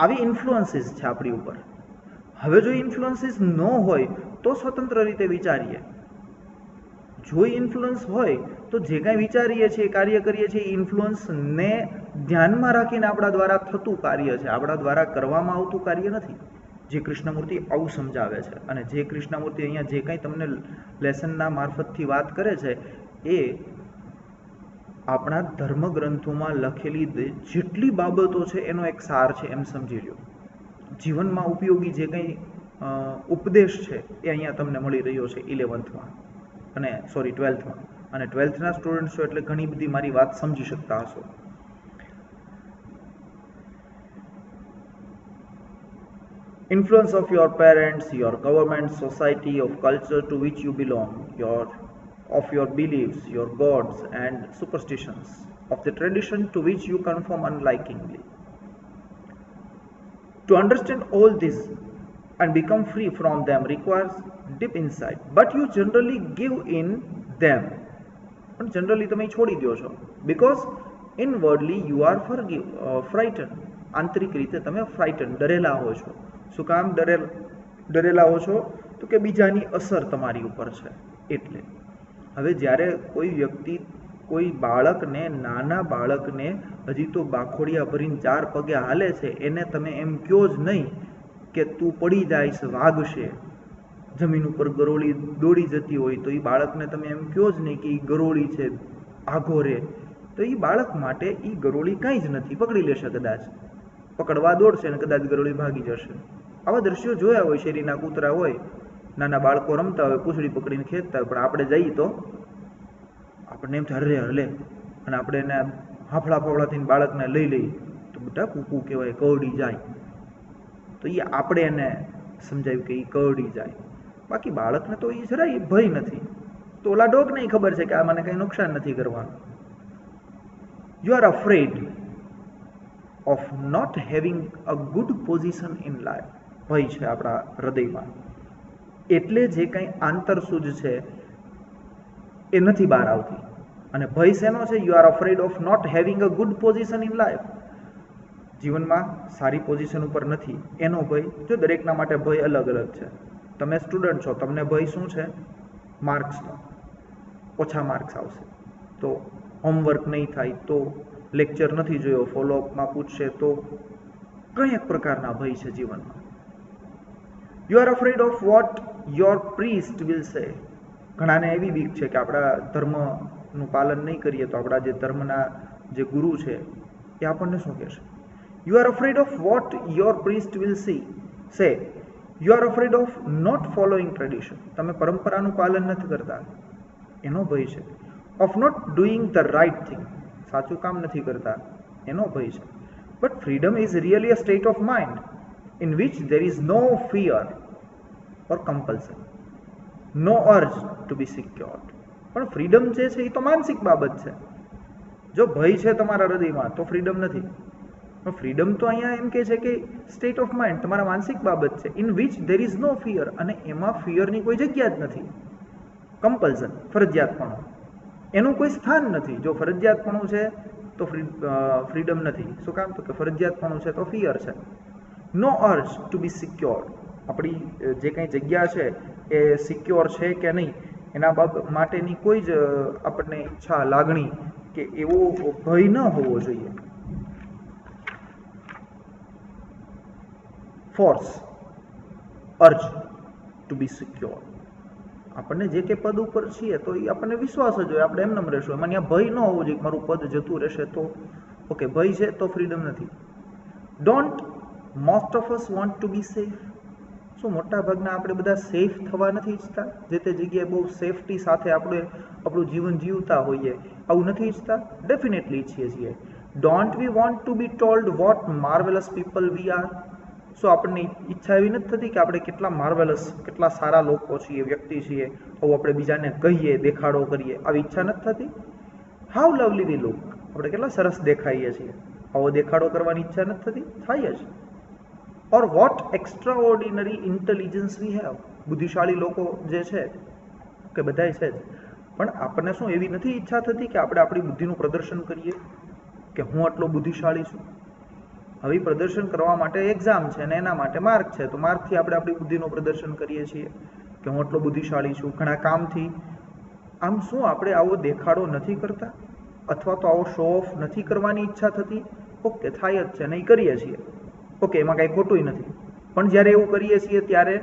આવી ઇન્ફ્લુઅન્સીસ છે આપણી ઉપર. હવે જો ઇન્ફ્લુઅન્સીસ ન હોય તો સ્વતંત્ર રીતે વિચારીએ. જો ઇન્ફ્લુઅન્સ હોય તો જે કાંઈ વિચારીએ છીએ, કાર્ય કરીએ છીએ, ઇન્ફ્લુઅન્સને ધ્યાનમાં રાખીને આપણા દ્વારા થતું કાર્ય છે, આપણા દ્વારા કરવામાં આવતું કાર્ય નથી. જે કૃષ્ણમૂર્તિ આવું સમજાવે છે અને જે કૃષ્ણમૂર્તિ અહીંયા જે કાંઈ તમને લેસનના મારફતથી વાત કરે છે એ આપણા ધર્મગ્રંથોમાં લખેલી જેટલી બાબતો છે એનો એક સાર છે એમ સમજી લો. જીવનમાં ઉપયોગી જે કંઈ ઉપદેશ છે એ અહીંયા તમને મળી રહ્યો છે 11th અને 12th અને 12thના સ્ટુડન્ટ છો એટલે ઘણી બધી મારી વાત સમજી શકતા હશો. Influence of your parents, your government, society, of culture to which you belong, of your beliefs, your gods and superstitions, of the tradition to which you conform unlikingly. To understand all this and become free from them requires deep insight, but you generally give in them. But generally તમે છોડી દો છો because inwardly you are frightened. આંતરિક રીતે તમે frightened, ડરેલા હો છો. શું કામ ડરેલા હો છો? તો કે બીજાની અસર તમારી ઉપર છે એટલે. હવે જ્યારે કોઈ વ્યક્તિ કોઈ બાળકને, નાના બાળકને હજી તો બાખોડિયા ભરીને 4 પગે હાલે છે, એને તમે એમ કહો જ નહીં કે તું પડી જાયશ, વાગશે, જમીન ઉપર ગરોળી દોડી જતી હોય તો એ બાળકને તમે એમ કહો જ નહીં કે એ ગરોળી છે, ભાગો રે. તો એ બાળક માટે એ ગરોળી કંઈ જ નથી, પકડી લેશે, કદાચ પકડવા દોડશે અને કદાચ ગરોળી ભાગી જશે. આવા દ્રશ્યો જોયા હોય. શેરીના કૂતરા હોય, નાના બાળકો રમતા હોય, પૂંછડી પકડીને ખેંચતા હોય, પણ આપણે જઈએ તો આપણને એમ થાય હરલે અને આપણે એને હાફળા ફાફળાથી બાળકને લઈ લઈએ તો બેટા કૂકું કહેવાય, કરડી જાય. તો એ આપણે એને સમજાવ્યું કે એ કરડી જાય. બાકી બાળકને તો એ જરાય ભય નથી. તો ઓલા ડોગને ખબર છે કે આ મને કંઈ નુકસાન નથી કરવાનું. You are afraid of not having a good position in life. ભય છે આપણા હૃદયમાં, એટલે જે કંઈ આંતરસૂઝ છે એ નથી બહાર આવતી. અને ભય શેનો છે? You are afraid of not having a good position in life. જીવનમાં સારી પોઝિશન ઉપર નથી એનો ભય. જો દરેકના માટે ભય અલગ અલગ છે. તમે સ્ટુડન્ટ છો, તમને ભય શું છે? માર્ક્સનો. ઓછા માર્ક્સ આવશે તો, હોમવર્ક નહીં થાય તો, લેક્ચર નથી જોયો, ફોલોઅપમાં પૂછશે તો, કંઈક પ્રકારના ભય છે જીવનમાં. You are afraid of what your priest will say. ઘણાને એવી બીક છે કે આપણા ધર્મનું પાલન નહીં કરીએ તો આપણા જે ધર્મના જે ગુરુ છે એ આપણને શું કહેશે. You are afraid of what your priest will say. You are afraid of not following tradition. તમે પરંપરાનું પાલન નથી કરતા એનો ભય છે. Of not doing the right thing. સાચું કામ નથી કરતા એનો ભય છે. But freedom is really a state of mind in which there is no fear or compulsion, no urge to be secured. પણ ફ્રીડમ જે છે એ તો માનસિક બાબત છે. જો ભય છે તમારા હૃદયમાં તો ફ્રીડમ નથી. પણ ફ્રીડમ તો અહીંયા એમ કહે છે કે સ્ટેટ ઓફ માઇન્ડ તમારા માનસિક બાબત છે. In which there is no fear, અને એમાં ફિયરની કોઈ જગ્યા જ નથી. કમ્પલ્સન, ફરજિયાતપણું, એનું કોઈ સ્થાન નથી. જો ફરજિયાતપણું છે તો ફ્રીડમ નથી. શું કામ? તો કે ફરજિયાતપણું છે તો ફિયર છે. નો અર્જ ટુ બી સિક્યોર્ડ. આપણી જે કંઈ જગ્યા છે એ સિક્યોર છે કે નહીં એના માટેની કોઈ જ આપણને ઈચ્છા, લાગણી કે એવો ભય ન હોવો જોઈએ. Force, urge to B secure. આપણને જે કે પદ ઉપર છીએ તો એ આપણને વિશ્વાસ જ હોય, આપણે એમને રહેશું. એમાં ત્યાં ભય ન હોવો જોઈએ કે મારું પદ જતું રહેશે તો ઓકે, ભય છે તો ફ્રીડમ નથી. Don't most of us want to be safe. શું મોટા ભાગના આપણે બધા સેફ થવા નથી ઈચ્છતા? જે તે જગ્યાએ બહુ સેફટી સાથે આપણે આપણું જીવન જીવતા હોઈએ, આવું નથી ઈચ્છતા? ડેફિનેટલી ઈચ્છીએ છીએ. Don't we want to be told what marvellous people we are. શું આપણને ઈચ્છા એવી નથી થતી કે આપણે કેટલા માર્વેલસ, કેટલા સારા લોકો છીએ, વ્યક્તિ છીએ, આવું આપણે બીજાને કહીએ, દેખાડો કરીએ, આવી ઈચ્છા નથી થતી? How lovely we look. આપણે કેટલા સરસ દેખાઈએ છીએ, આવો દેખાડો કરવાની ઈચ્છા નથી થતી? થાય જ. ઓર vote extra ordinary intelligence we have. બુદ્ધિશાળી લોકો જે છે કે બધાય છે જ, પણ આપણને શું એવી નથી ઈચ્છા થતી કે આપણે આપણી બુદ્ધિનું પ્રદર્શન કરીએ કે હું આટલો બુદ્ધિશાળી છું? હવે પ્રદર્શન કરવા માટે એક્ઝામ છે અને એના માટે માર્ક છે, તો માર્કથી આપણે આપણી બુદ્ધિનું પ્રદર્શન કરીએ છીએ કે હું આટલો બુદ્ધિશાળી છું. ઘણા કામથી. આમ શું આપણે આવો દેખાડો નથી કરતા? અથવા તો આવો શો ઓફ નથી કરવાની ઈચ્છા થતી? ઓકે, થાય જ છે અને એ કરીએ છીએ. ઓકે, એમાં કાંઈ ખોટું નથી. પણ જ્યારે એવું કરીએ છીએ ત્યારે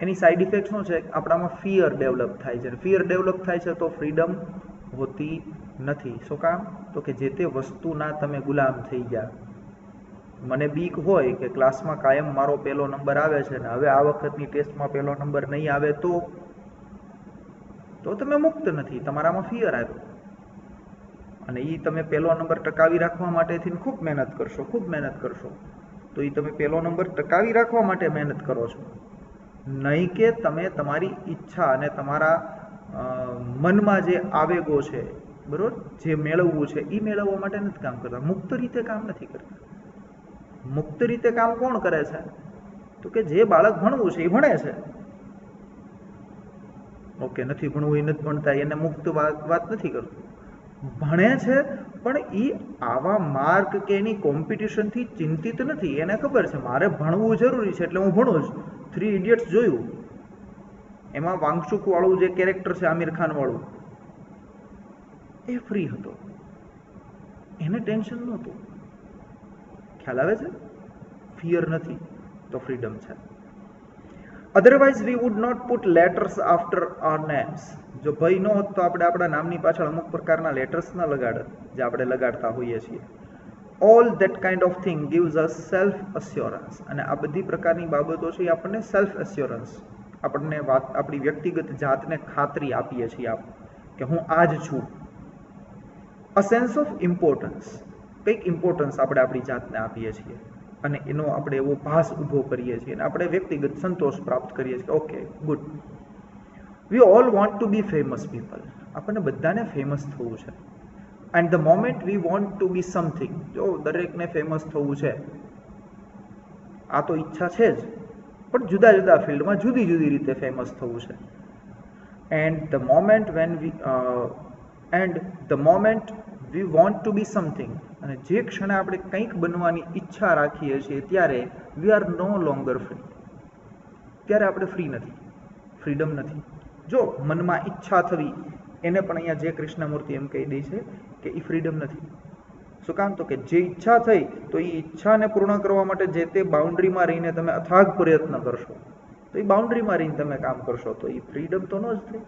એની સાઈડ ઇફેક્ટ શું છે? આપણામાં ફિયર ડેવલપ થાય છે. ફિયર ડેવલપ થાય છે તો ફ્રીડમ હોતી નથી. શું કામ? તો કે જે તે વસ્તુના તમે ગુલામ થઈ ગયા. મને બીક હોય કે ક્લાસમાં કાયમ મારો પહેલો નંબર આવે છે ને હવે આ વખતની ટેસ્ટમાં પહેલો નંબર નહીં આવે તો તમે મુક્ત નથી, તમારામાં ફિયર આવ્યો. અને એ તમે પહેલો નંબર ટકાવી રાખવા માટેથી ખૂબ મહેનત કરશો, ખૂબ મહેનત કરશો, તો એ તમે પહેલો નંબર ટકાવી રાખવા માટે મહેનત કરો છો, નહીં કે તમે તમારી ઈચ્છા અને તમારા મનમાં જે આવેગો છે, બરોબર, જે મેળવવું છે એ મેળવવા માટે નથી કામ કરતા. મુક્ત રીતે કામ નથી કરતા. મુક્ત રીતે કામ કોણ કરે છે? તો કે જે બાળક ભણવું છે એ ભણે છે. ઓકે, નથી ભણવું એ નથી ભણતા, એને મુક્ત વાત નથી કરતું. ભણે છે પણ એ આવા માર્ક કે એની કોમ્પિટિશનથી ચિંતિત નથી. એને ખબર છે મારે ભણવું જરૂરી છે એટલે હું ભણું જ. 3 ઇડિયટ્સ જોયું, એમાં વાંગચુક વાળું જે કેરેક્ટર છે, આમિર ખાન વાળું, એ ફ્રી હતો, એને ટેન્શન નહોતું. ખ્યાલ આવે છે? ફિયર નથી તો ફ્રીડમ છે. Otherwise we would not put letters after our names. જો ભય ન હોત તો આપણે આપણા નામની પાછળ અમુક પ્રકારના લેટર્સ ન લગાડત જે આપણે લગાડતા હોઈએ છીએ. All that kind of thing gives us self assurance. અને આ બધી પ્રકારની બાબતો છે એ આપણને સેલ્ફ અસ્યોરન્સ, આપણને આપણી વ્યક્તિગત જાતને ખાતરી આપીએ છીએ કે હું આ જ છું. અ સેન્સ ઓફ ઇમ્પોર્ટન્સ. કંઈક ઇમ્પોર્ટન્સ આપણે આપણી જાતને આપીએ છીએ અને એનો આપણે એવો ભાસ ઊભો કરીએ છીએ અને આપણે વ્યક્તિગત સંતોષ પ્રાપ્ત કરીએ છીએ. Okay, good. We all want to be famous people. આપણને બધાને ફેમસ થવું છે. And the moment we want to be something. જો દરેકને ફેમસ થવું છે, આ તો ઈચ્છા છે જ, પણ જુદા જુદા ફિલ્ડમાં જુદી જુદી રીતે ફેમસ થવું છે. And the moment we want to be something. અને જે ક્ષણે આપણે કંઈક બનવાની ઈચ્છા રાખીએ છીએ ત્યારે we are no longer free. ત્યારે આપણે ફ્રી નથી, ફ્રીડમ નથી. જો મનમાં ઈચ્છા થવી, એને પણ અહીંયા જે કૃષ્ણમૂર્તિ એમ કહી દે છે કે એ ફ્રીડમ નથી. શું કામ? તો કે જે ઈચ્છા થઈ તો એ ઈચ્છાને પૂર્ણ કરવા માટે જે તે બાઉન્ડ્રીમાં રહીને તમે અથાગ પ્રયત્ન કરશો, તો એ બાઉન્ડ્રીમાં રહીને તમે કામ કરશો તો એ ફ્રીડમ તો ન જ થઈ.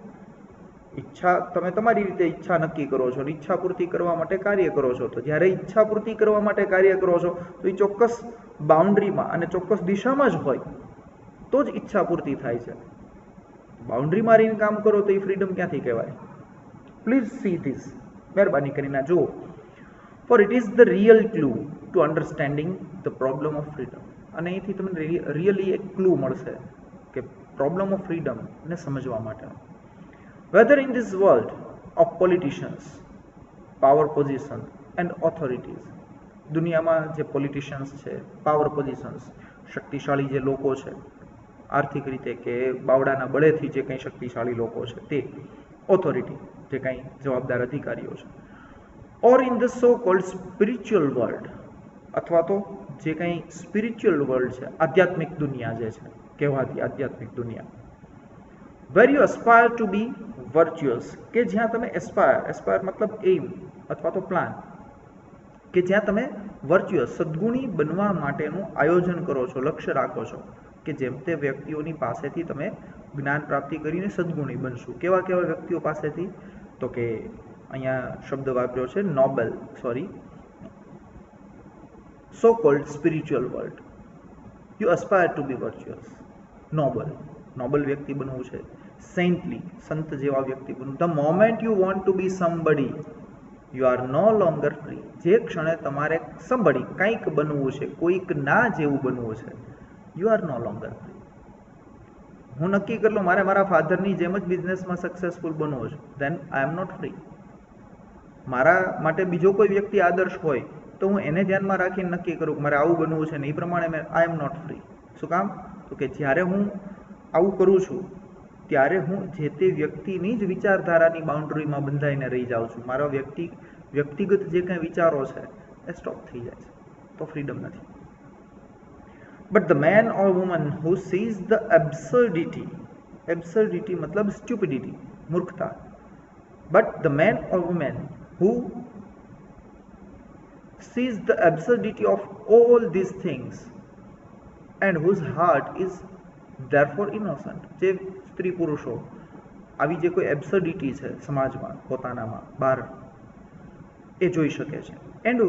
ઈચ્છા, તમે તમારી રીતે ઈચ્છા નક્કી કરો છો અને ઈચ્છા પૂર્તિ કરવા માટે કાર્ય કરો છો, તો જ્યારે ઈચ્છા પૂર્તિ કરવા માટે કાર્ય કરો છો તો એ ચોક્કસ બાઉન્ડ્રીમાં અને ચોક્કસ દિશામાં જ હોય તો જ ઈચ્છા પૂર્તિ થાય છે. બાઉન્ડ્રીમાં રહીને કામ કરો તો એ ફ્રીડમ ક્યાંથી કહેવાય? Please see this. મહેરબાની કરીને જુઓ. For it is the real clue to understanding the problem of freedom. અને અહીંથી તમને રિયલી એક ક્લુ મળશે કે પ્રોબ્લેમ ઓફ ફ્રીડમને સમજવા માટે. Whether in this world of politicians, power position and authorities, દુનિયામાં જે પોલિટિશિયન્સ છે, પાવર પોઝિશન્સ, શક્તિશાળી જે લોકો છે, આર્થિક રીતે કે બાવડાના બળેથી જે કંઈ શક્તિશાળી લોકો છે તે, ઓથોરિટી જે કંઈ જવાબદાર અધિકારીઓ છે, or in the so called spiritual world, અથવા તો જે કંઈ સ્પિરિચ્યુઅલ વર્લ્ડ છે, આધ્યાત્મિક દુનિયા જે છે કહેવાતી આધ્યાત્મિક દુનિયા. વેર યુ એસ્પાયર ટુ બી વર્ચ્યુઅસ, કે જ્યાં તમે એસ્પાયર મતલબ એમ અથવા તો પ્લાન, કે જ્યાં તમે વર્ચ્યુઅસ સદ્ગુણી બનવા માટેનું આયોજન કરો છો, લક્ષ્ય રાખો છો, કે જેમ તે વ્યક્તિઓની પાસેથી તમે જ્ઞાન પ્રાપ્તિ કરીને સદ્ગુણી બનશું. કેવા કેવા વ્યક્તિઓ પાસેથી? તો કે અહીંયા શબ્દ વાપર્યો છે noble, so called spiritual world. You aspire to be virtuous, noble વ્યક્તિ બનવું છે, સેન્ટલી સંત જેવા વ્યક્તિ બનવું. The moment you want to be somebody you are no longer free. જે ક્ષણે તમારે સમબડી કંઈક બનવું છે, કોઈક ના જેવું બનવું છે, you are no longer free. હું નક્કી કરી લઉં મારે મારા ફાધરની જેમ જ બિઝનેસમાં સક્સેસફુલ બનવું છે, then I am not free. મારા માટે બીજો કોઈ વ્યક્તિ આદર્શ હોય તો હું એને ધ્યાનમાં રાખીને નક્કી કરું કે મારે આવું બનવું છે ને એ પ્રમાણે આઈ એમ નોટ ફ્રી. શું કામ? તો કે જ્યારે હું આવું કરું છું ત્યારે હું જે તે વ્યક્તિની જ વિચારધારાની બાઉન્ડ્રીમાં બંધાઈને રહી જાઉં છું. મારા વ્યક્તિગત જે કંઈ વિચારો છે એ સ્ટોપ થઈ જાય છે, તો ફ્રીડમ નથી. But the man or woman who sees the absurdity મતલબ સ્ટુપિડિટી, મૂર્ખતા. But the man or woman who sees the absurdity of all these things and whose heart is therefore innocent. જે સ્ત્રી પુરુષો આવી જે કોઈ એબ્સર્ડિટી છે સમાજમાં, પોતાનામાં બહાર, એ જોઈ શકે છે. And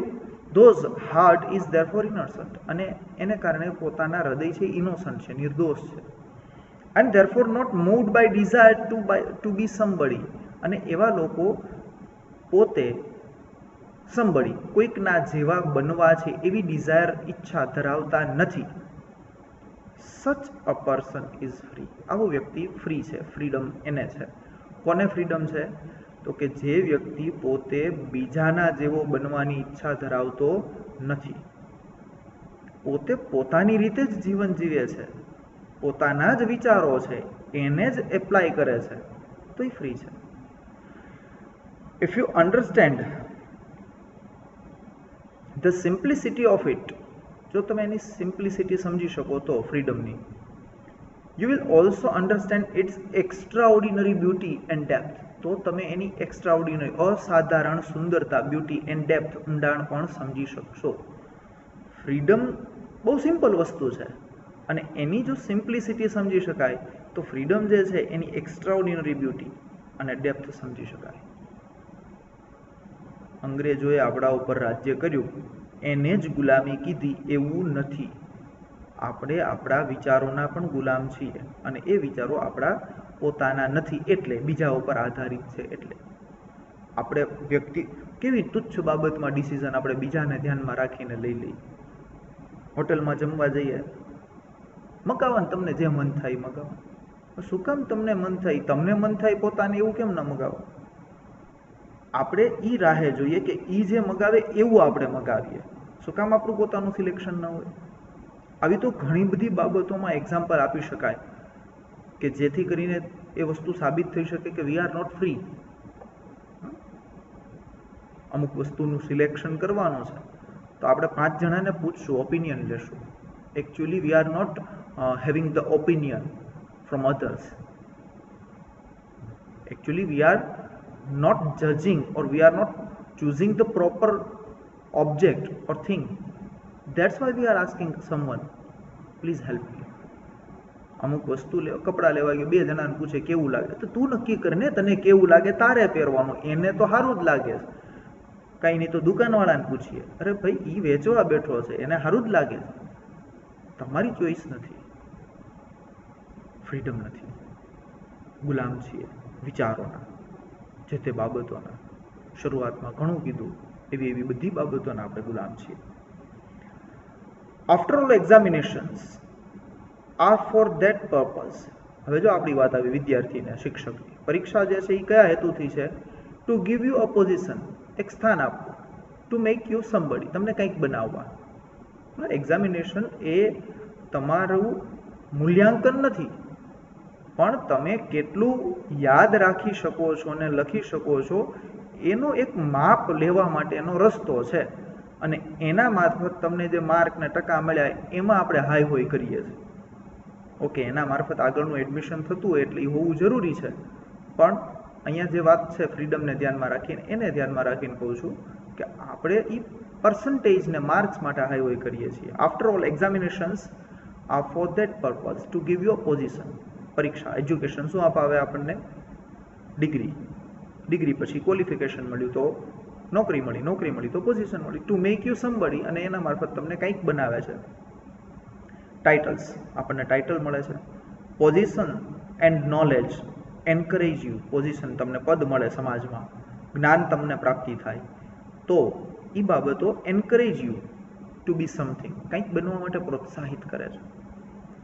those heart is therefore innocent, અને એને કારણે પોતાના હૃદય છે ઇનોસન્ટ છે, નિર્દોષ છે. and therefore not moved by desire to be somebody, અને એવા લોકો પોતે સમબડી કોઈકના જેવા બનવા છે એવી ડિઝાયર, ઈચ્છા ધરાવતા નથી. સચ અ પર્સન ઇઝ ફ્રી. આવો વ્યક્તિ ફ્રી છે, ફ્રીડમ એને છે. કોને ફ્રીડમ છે? તો કે જે વ્યક્તિ પોતે બીજાના જેવો બનવાની ઈચ્છા ધરાવતો નથી, પોતે પોતાની રીતે જ જીવન જીવે છે, પોતાના જ વિચારો છે એને જ એપ્લાય કરે છે, તો એ ફ્રી છે. If you understand the simplicity of it, જો તમે એની સિમ્પ્લિસિટી સમજી શકો તો ફ્રીડમની, you will also understand its extraordinary beauty and depth. તો તમે એની એક્સ્ટ્રાઓર્ડિનરી, અસાધારણ સુંદરતા, બ્યુટી એન્ડ ડેપ્થ, ઊંડાણ પણ સમજી શકશો. ફ્રીડમ બહુ સિમ્પલ વસ્તુ છે અને એની જો સિમ્પ્લિસિટી સમજી શકાય તો ફ્રીડમ જે છે એની એક્સ્ટ્રાઓર્ડિનરી બ્યુટી અને ડેપ્થ સમજી શકાય. અંગ્રેજોએ આપણા ઉપર રાજ્ય કર્યું, એને જ ગુલામી કીધી એવું નથી. આપણે આપણા વિચારોના પણ ગુલામ છીએ અને એ વિચારો આપણા પોતાના નથી, એટલે બીજા ઉપર આધારિત છે. એટલે આપણે વ્યક્તિ કેવી તુચ્છ બાબતમાં ડિસિઝન આપણે બીજાને ધ્યાનમાં રાખીને લઈ લઈએ. હોટલમાં જમવા જઈએ, મગાવો ને તમને જે મન થાય મગાવો. શું કામ તમને મન થાય? તમને મન થાય પોતાને એવું કેમ ના મગાવો? આપણે ઈ રાહે જોઈએ કે ઈ જે મગાવે એવું આપણે મગાવીએ. શું કામ આપણું પોતાનું સિલેક્શન ન હોય? આવી તો ઘણી બધી બાબતોમાં એક્ઝામ્પલ આપી શકાય કે જેથી કરીને એ વસ્તુ સાબિત થઈ શકે કે વી આર નોટ ફ્રી. અમુક વસ્તુનું સિલેક્શન કરવાનું છે તો આપણે 5 જણાને પૂછશું, ઓપિનિયન લેશું. Actually we are not having the opinion from others. Actually we are not judging or we are not choosing the proper object or thing. That's why we are asking someone, please help me. અમુક વસ્તુ કપડાં લેવા ગયો, 2 જણાને પૂછે કેવું લાગે, તો તું નક્કી કરીને તને કેવું લાગે તારે પહેરવાનું, એને તો સારું જ લાગે છે. કાંઈ નહીં તો દુકાનવાળાને પૂછીએ, અરે ભાઈ એ વેચવા બેઠો છે એને સારું જ લાગે છે. તમારી ચોઈસ નથી, ફ્રીડમ નથી, ગુલામ છીએ વિચારોના, જે તે બાબતોના. શરૂઆતમાં ઘણું કીધું, એવી બધી બાબતોના આપણે ગુલામ છીએ. After all examinations are for that purpose. હવે જો આપણી વાત આવી વિદ્યાર્થીને, શિક્ષકની પરીક્ષા જે છે એ કયા હેતુથી છે? Two give you a position, એક સ્થાન આપવું. ટુ મેક યુ સમબડી, તમને કંઈક બનાવવા. એક્ઝામિનેશન એ તમારું મૂલ્યાંકન નથી, પણ તમે કેટલું યાદ રાખી શકો છો અને લખી શકો છો એનો એક માપ લેવા માટેનો રસ્તો છે. અને એના મારફત તમને જે માર્ક ને ટકા મળ્યા એમાં આપણે હાઈ હોઈ કરીએ છીએ. ઓકે, એના મારફત આગળનું એડમિશન થતું હોય એટલે એ હોવું જરૂરી છે, પણ અહીંયા જે વાત છે ફ્રીડમને ધ્યાનમાં રાખીને, એને ધ્યાનમાં રાખીને કહું છું કે આપણે એ પર્સન્ટેજને માર્ક્સ માટે હાઈવે કરીએ છીએ. After all examinations are for that purpose to give you a position. પરીક્ષા, એજ્યુકેશન શું અપાવે આપણને? ડિગ્રી. ડિગ્રી પછી ક્વોલિફિકેશન મળ્યું તો નોકરી મળી, નોકરી મળી તો પોઝિશન મળી. ટુ મેક યુ સમબડી, અને એના મારફત તમને કંઈક બનાવે છે. ટાઇટલ્સ, આપણને ટાઇટલ મળે છે. Position and knowledge encourage you. Position, તમને પદ મળે સમાજમાં, જ્ઞાન તમને પ્રાપ્તિ થાય, તો એ બાબતો encourage you to be something, કંઈક બનવા માટે પ્રોત્સાહિત કરે છે.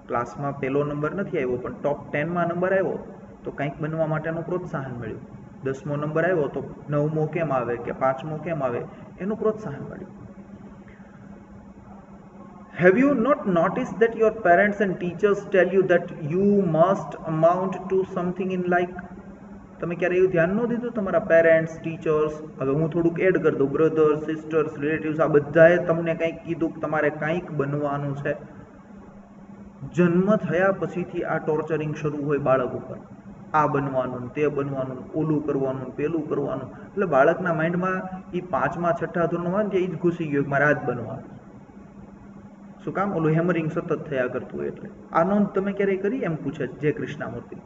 ક્લાસમાં પહેલો નંબર નથી આવ્યો પણ ટોપ 10માં નંબર આવ્યો તો કંઈક બનવા માટેનું પ્રોત્સાહન મળ્યું. 10મો નંબર આવ્યો તો 9મો કેમ આવે કે 5મો કેમ આવે એનું પ્રોત્સાહન મળ્યું. Have you not noticed that your parents and teachers tell you that you must amount to something in life? તમે ક્યારે એવું ધ્યાન ન દીધું? તમારા પેરેન્ટ્સ, ટીચર્સ, હવે હું થોડુંક એડ કરી દઉં, બ્રધર્સ, સિસ્ટર્સ, રિલેટિવ્સ, આ બધાએ તમને કંઈક કીધું કે તમારે કંઈક બનવાનું છે. જન્મ થયા પછીથી આ ટોર્ચરિંગ શરૂ હોય બાળક ઉપર. આ બનવાનું, તે બનવાનું, ઓલું કરવાનું, પેલું કરવાનું. એટલે બાળકના માઇન્ડમાં એ 5મા 6ઠા ધોરણમાં હોય ને એ જ ઘૂસી ગયો કે મારે આ જ બનવાનું. શું કામ? ઓલું હેમરિંગ સતત થયા કરતું હોય. એટલે આ નોંધ તમે ક્યારેય કરી? એમ પૂછે છે જય Krishnamurti.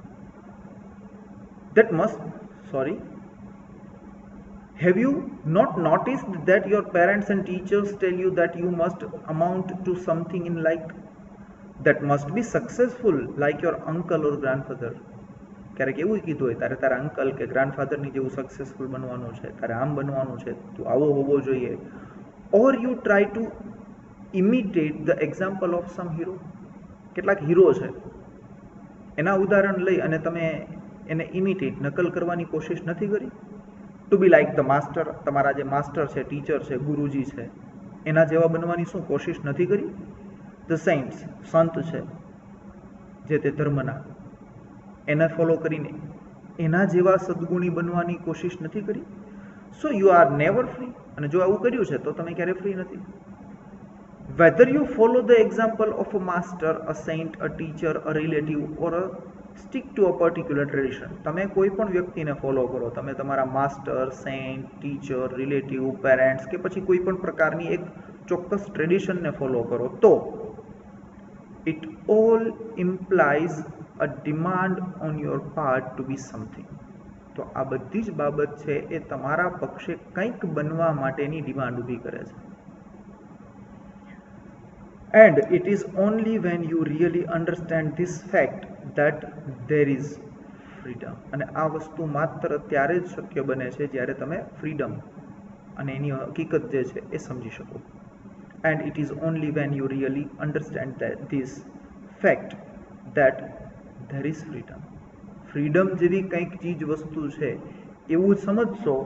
Have you not noticed that your parents and teachers tell you that you must amount to something in life, that must be successful like your uncle or grandfather? ક્યારેક એવું કીધું હોય તારે તારા અંકલ કે ગ્રાન્ડફાધરની જેવું સક્સેસફુલ બનવાનું છે, તારે આમ બનવાનું છે, તું આવો હોવો જોઈએ. Or you try to imitate the example of sum hero. કેટલાક હીરો છે એના ઉદાહરણ લઈ અને તમે એને ઇમિટેટ, નકલ કરવાની કોશિશ નથી કરી? To be like the master, તમારા જે માસ્ટર છે, ટીચર છે, ગુરુજી છે, એના જેવા બનવાની શું કોશિશ નથી કરી? ધ સેન્ટ્સ, સંત છે જે તે ધર્મના, એને ફોલો કરીને એના જેવા સદગુણી બનવાની કોશિશ નથી કરી? So you are never free. અને જો આવું કર્યું છે તો તમે ક્યારે ફ્રી નથી. Whether you follow the example of a master, a saint, a teacher, a relative or stick to a particular tradition, તમે કોઈ પણ વ્યક્તિને ફોલો કરો, તમે તમારા master, saint, teacher, relative, parents કે પછી કોઈ પણ પ્રકારની એક ચોક્કસ ટ્રેડિશનને ફોલો કરો, તો it all implies a demand on your part to be something. તો આ બધી જ બાબત છે એ તમારા પક્ષે કંઈક બનવા માટેની ડિમાન્ડ ઊભી કરે છે. And it is only when you really understand this fact that there is freedom. અને આ વસ્તુ માત્ર ત્યારે જ શક્ય બને છે જ્યારે તમે ફ્રીડમ અને એની હકીકત જે છે એ સમજી શકો. And it is only when you really understand that this fact that there is freedom. Freedom જેવી કંઈક ચીજ વસ્તુ છે એવું સમજશો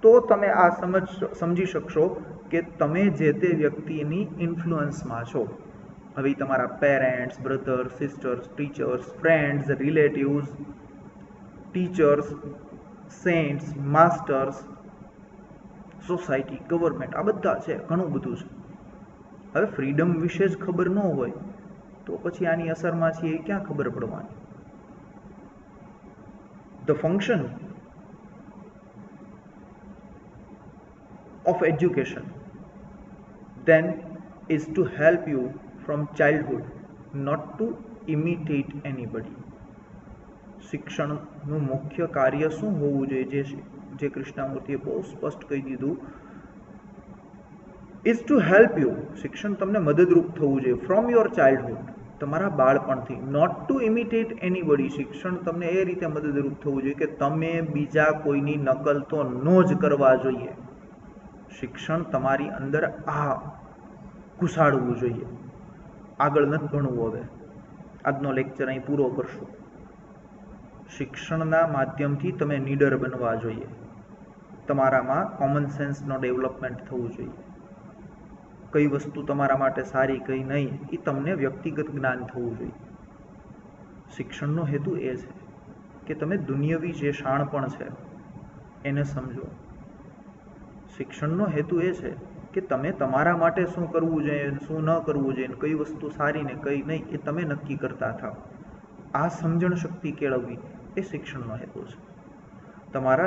તો તમે આ સમજી શકશો કે તમે જે તે વ્યક્તિની ઇન્ફ્લુઅન્સમાં છો. હવે તમારા parents, brothers, sisters, teachers, friends, relatives, teachers, saints, masters, society, government, આ બધા છે, ઘણું બધું છે. હવે ફ્રીડમ વિશે જ ખબર ન હોય તો પછી આની અસરમાં છે એ ક્યાં ખબર પડવાની? The function of education then is to help you from childhood, not to imitate anybody. શિક્ષણનું મુખ્ય કાર્ય શું હોવું જોઈએ? જે કૃષ્ણામૂર્તિએ બહુ સ્પષ્ટ કહી દીધું, is to help you. શિક્ષણ તમને મદદરૂપ થવું જોઈએ ફ્રોમ યોર ચાઇલ્ડહુડ, તમારા બાળપણથી. Not to imitate anybody. શિક્ષણ તમને એ રીતે મદદરૂપ થવું જોઈએ કે તમે બીજા કોઈની નકલ તો ન જ કરવા જોઈએ. શિક્ષણ તમારી અંદર આ ઘુસાડવું જોઈએ. આગળ નથી ભણવું. હવે આજનો લેક્ચર અહીં પૂરો કરશું. શિક્ષણના માધ્યમથી તમે નીડર બનવા જોઈએ. તમારામાં કોમન સેન્સનો ડેવલપમેન્ટ થવું જોઈએ. કઈ વસ્તુ તમારા માટે સારી, કઈ નહીં, એ તમને વ્યક્તિગત જ્ઞાન થવું જોઈએ. શિક્ષણનો હેતુ એ છે કે તમે દુનિયાવી જે શાણપણ છે એને સમજો. શિક્ષણનો હેતુ એ છે કે તમે તમારા માટે શું કરવું જોઈએ, શું ન કરવું જોઈએ, કઈ વસ્તુ સારી ને કઈ નહીં એ તમે નક્કી કરતા થાવ. આ સમજણ શક્તિ કેળવવી એ શિક્ષણનો હેતુ છે. તમારા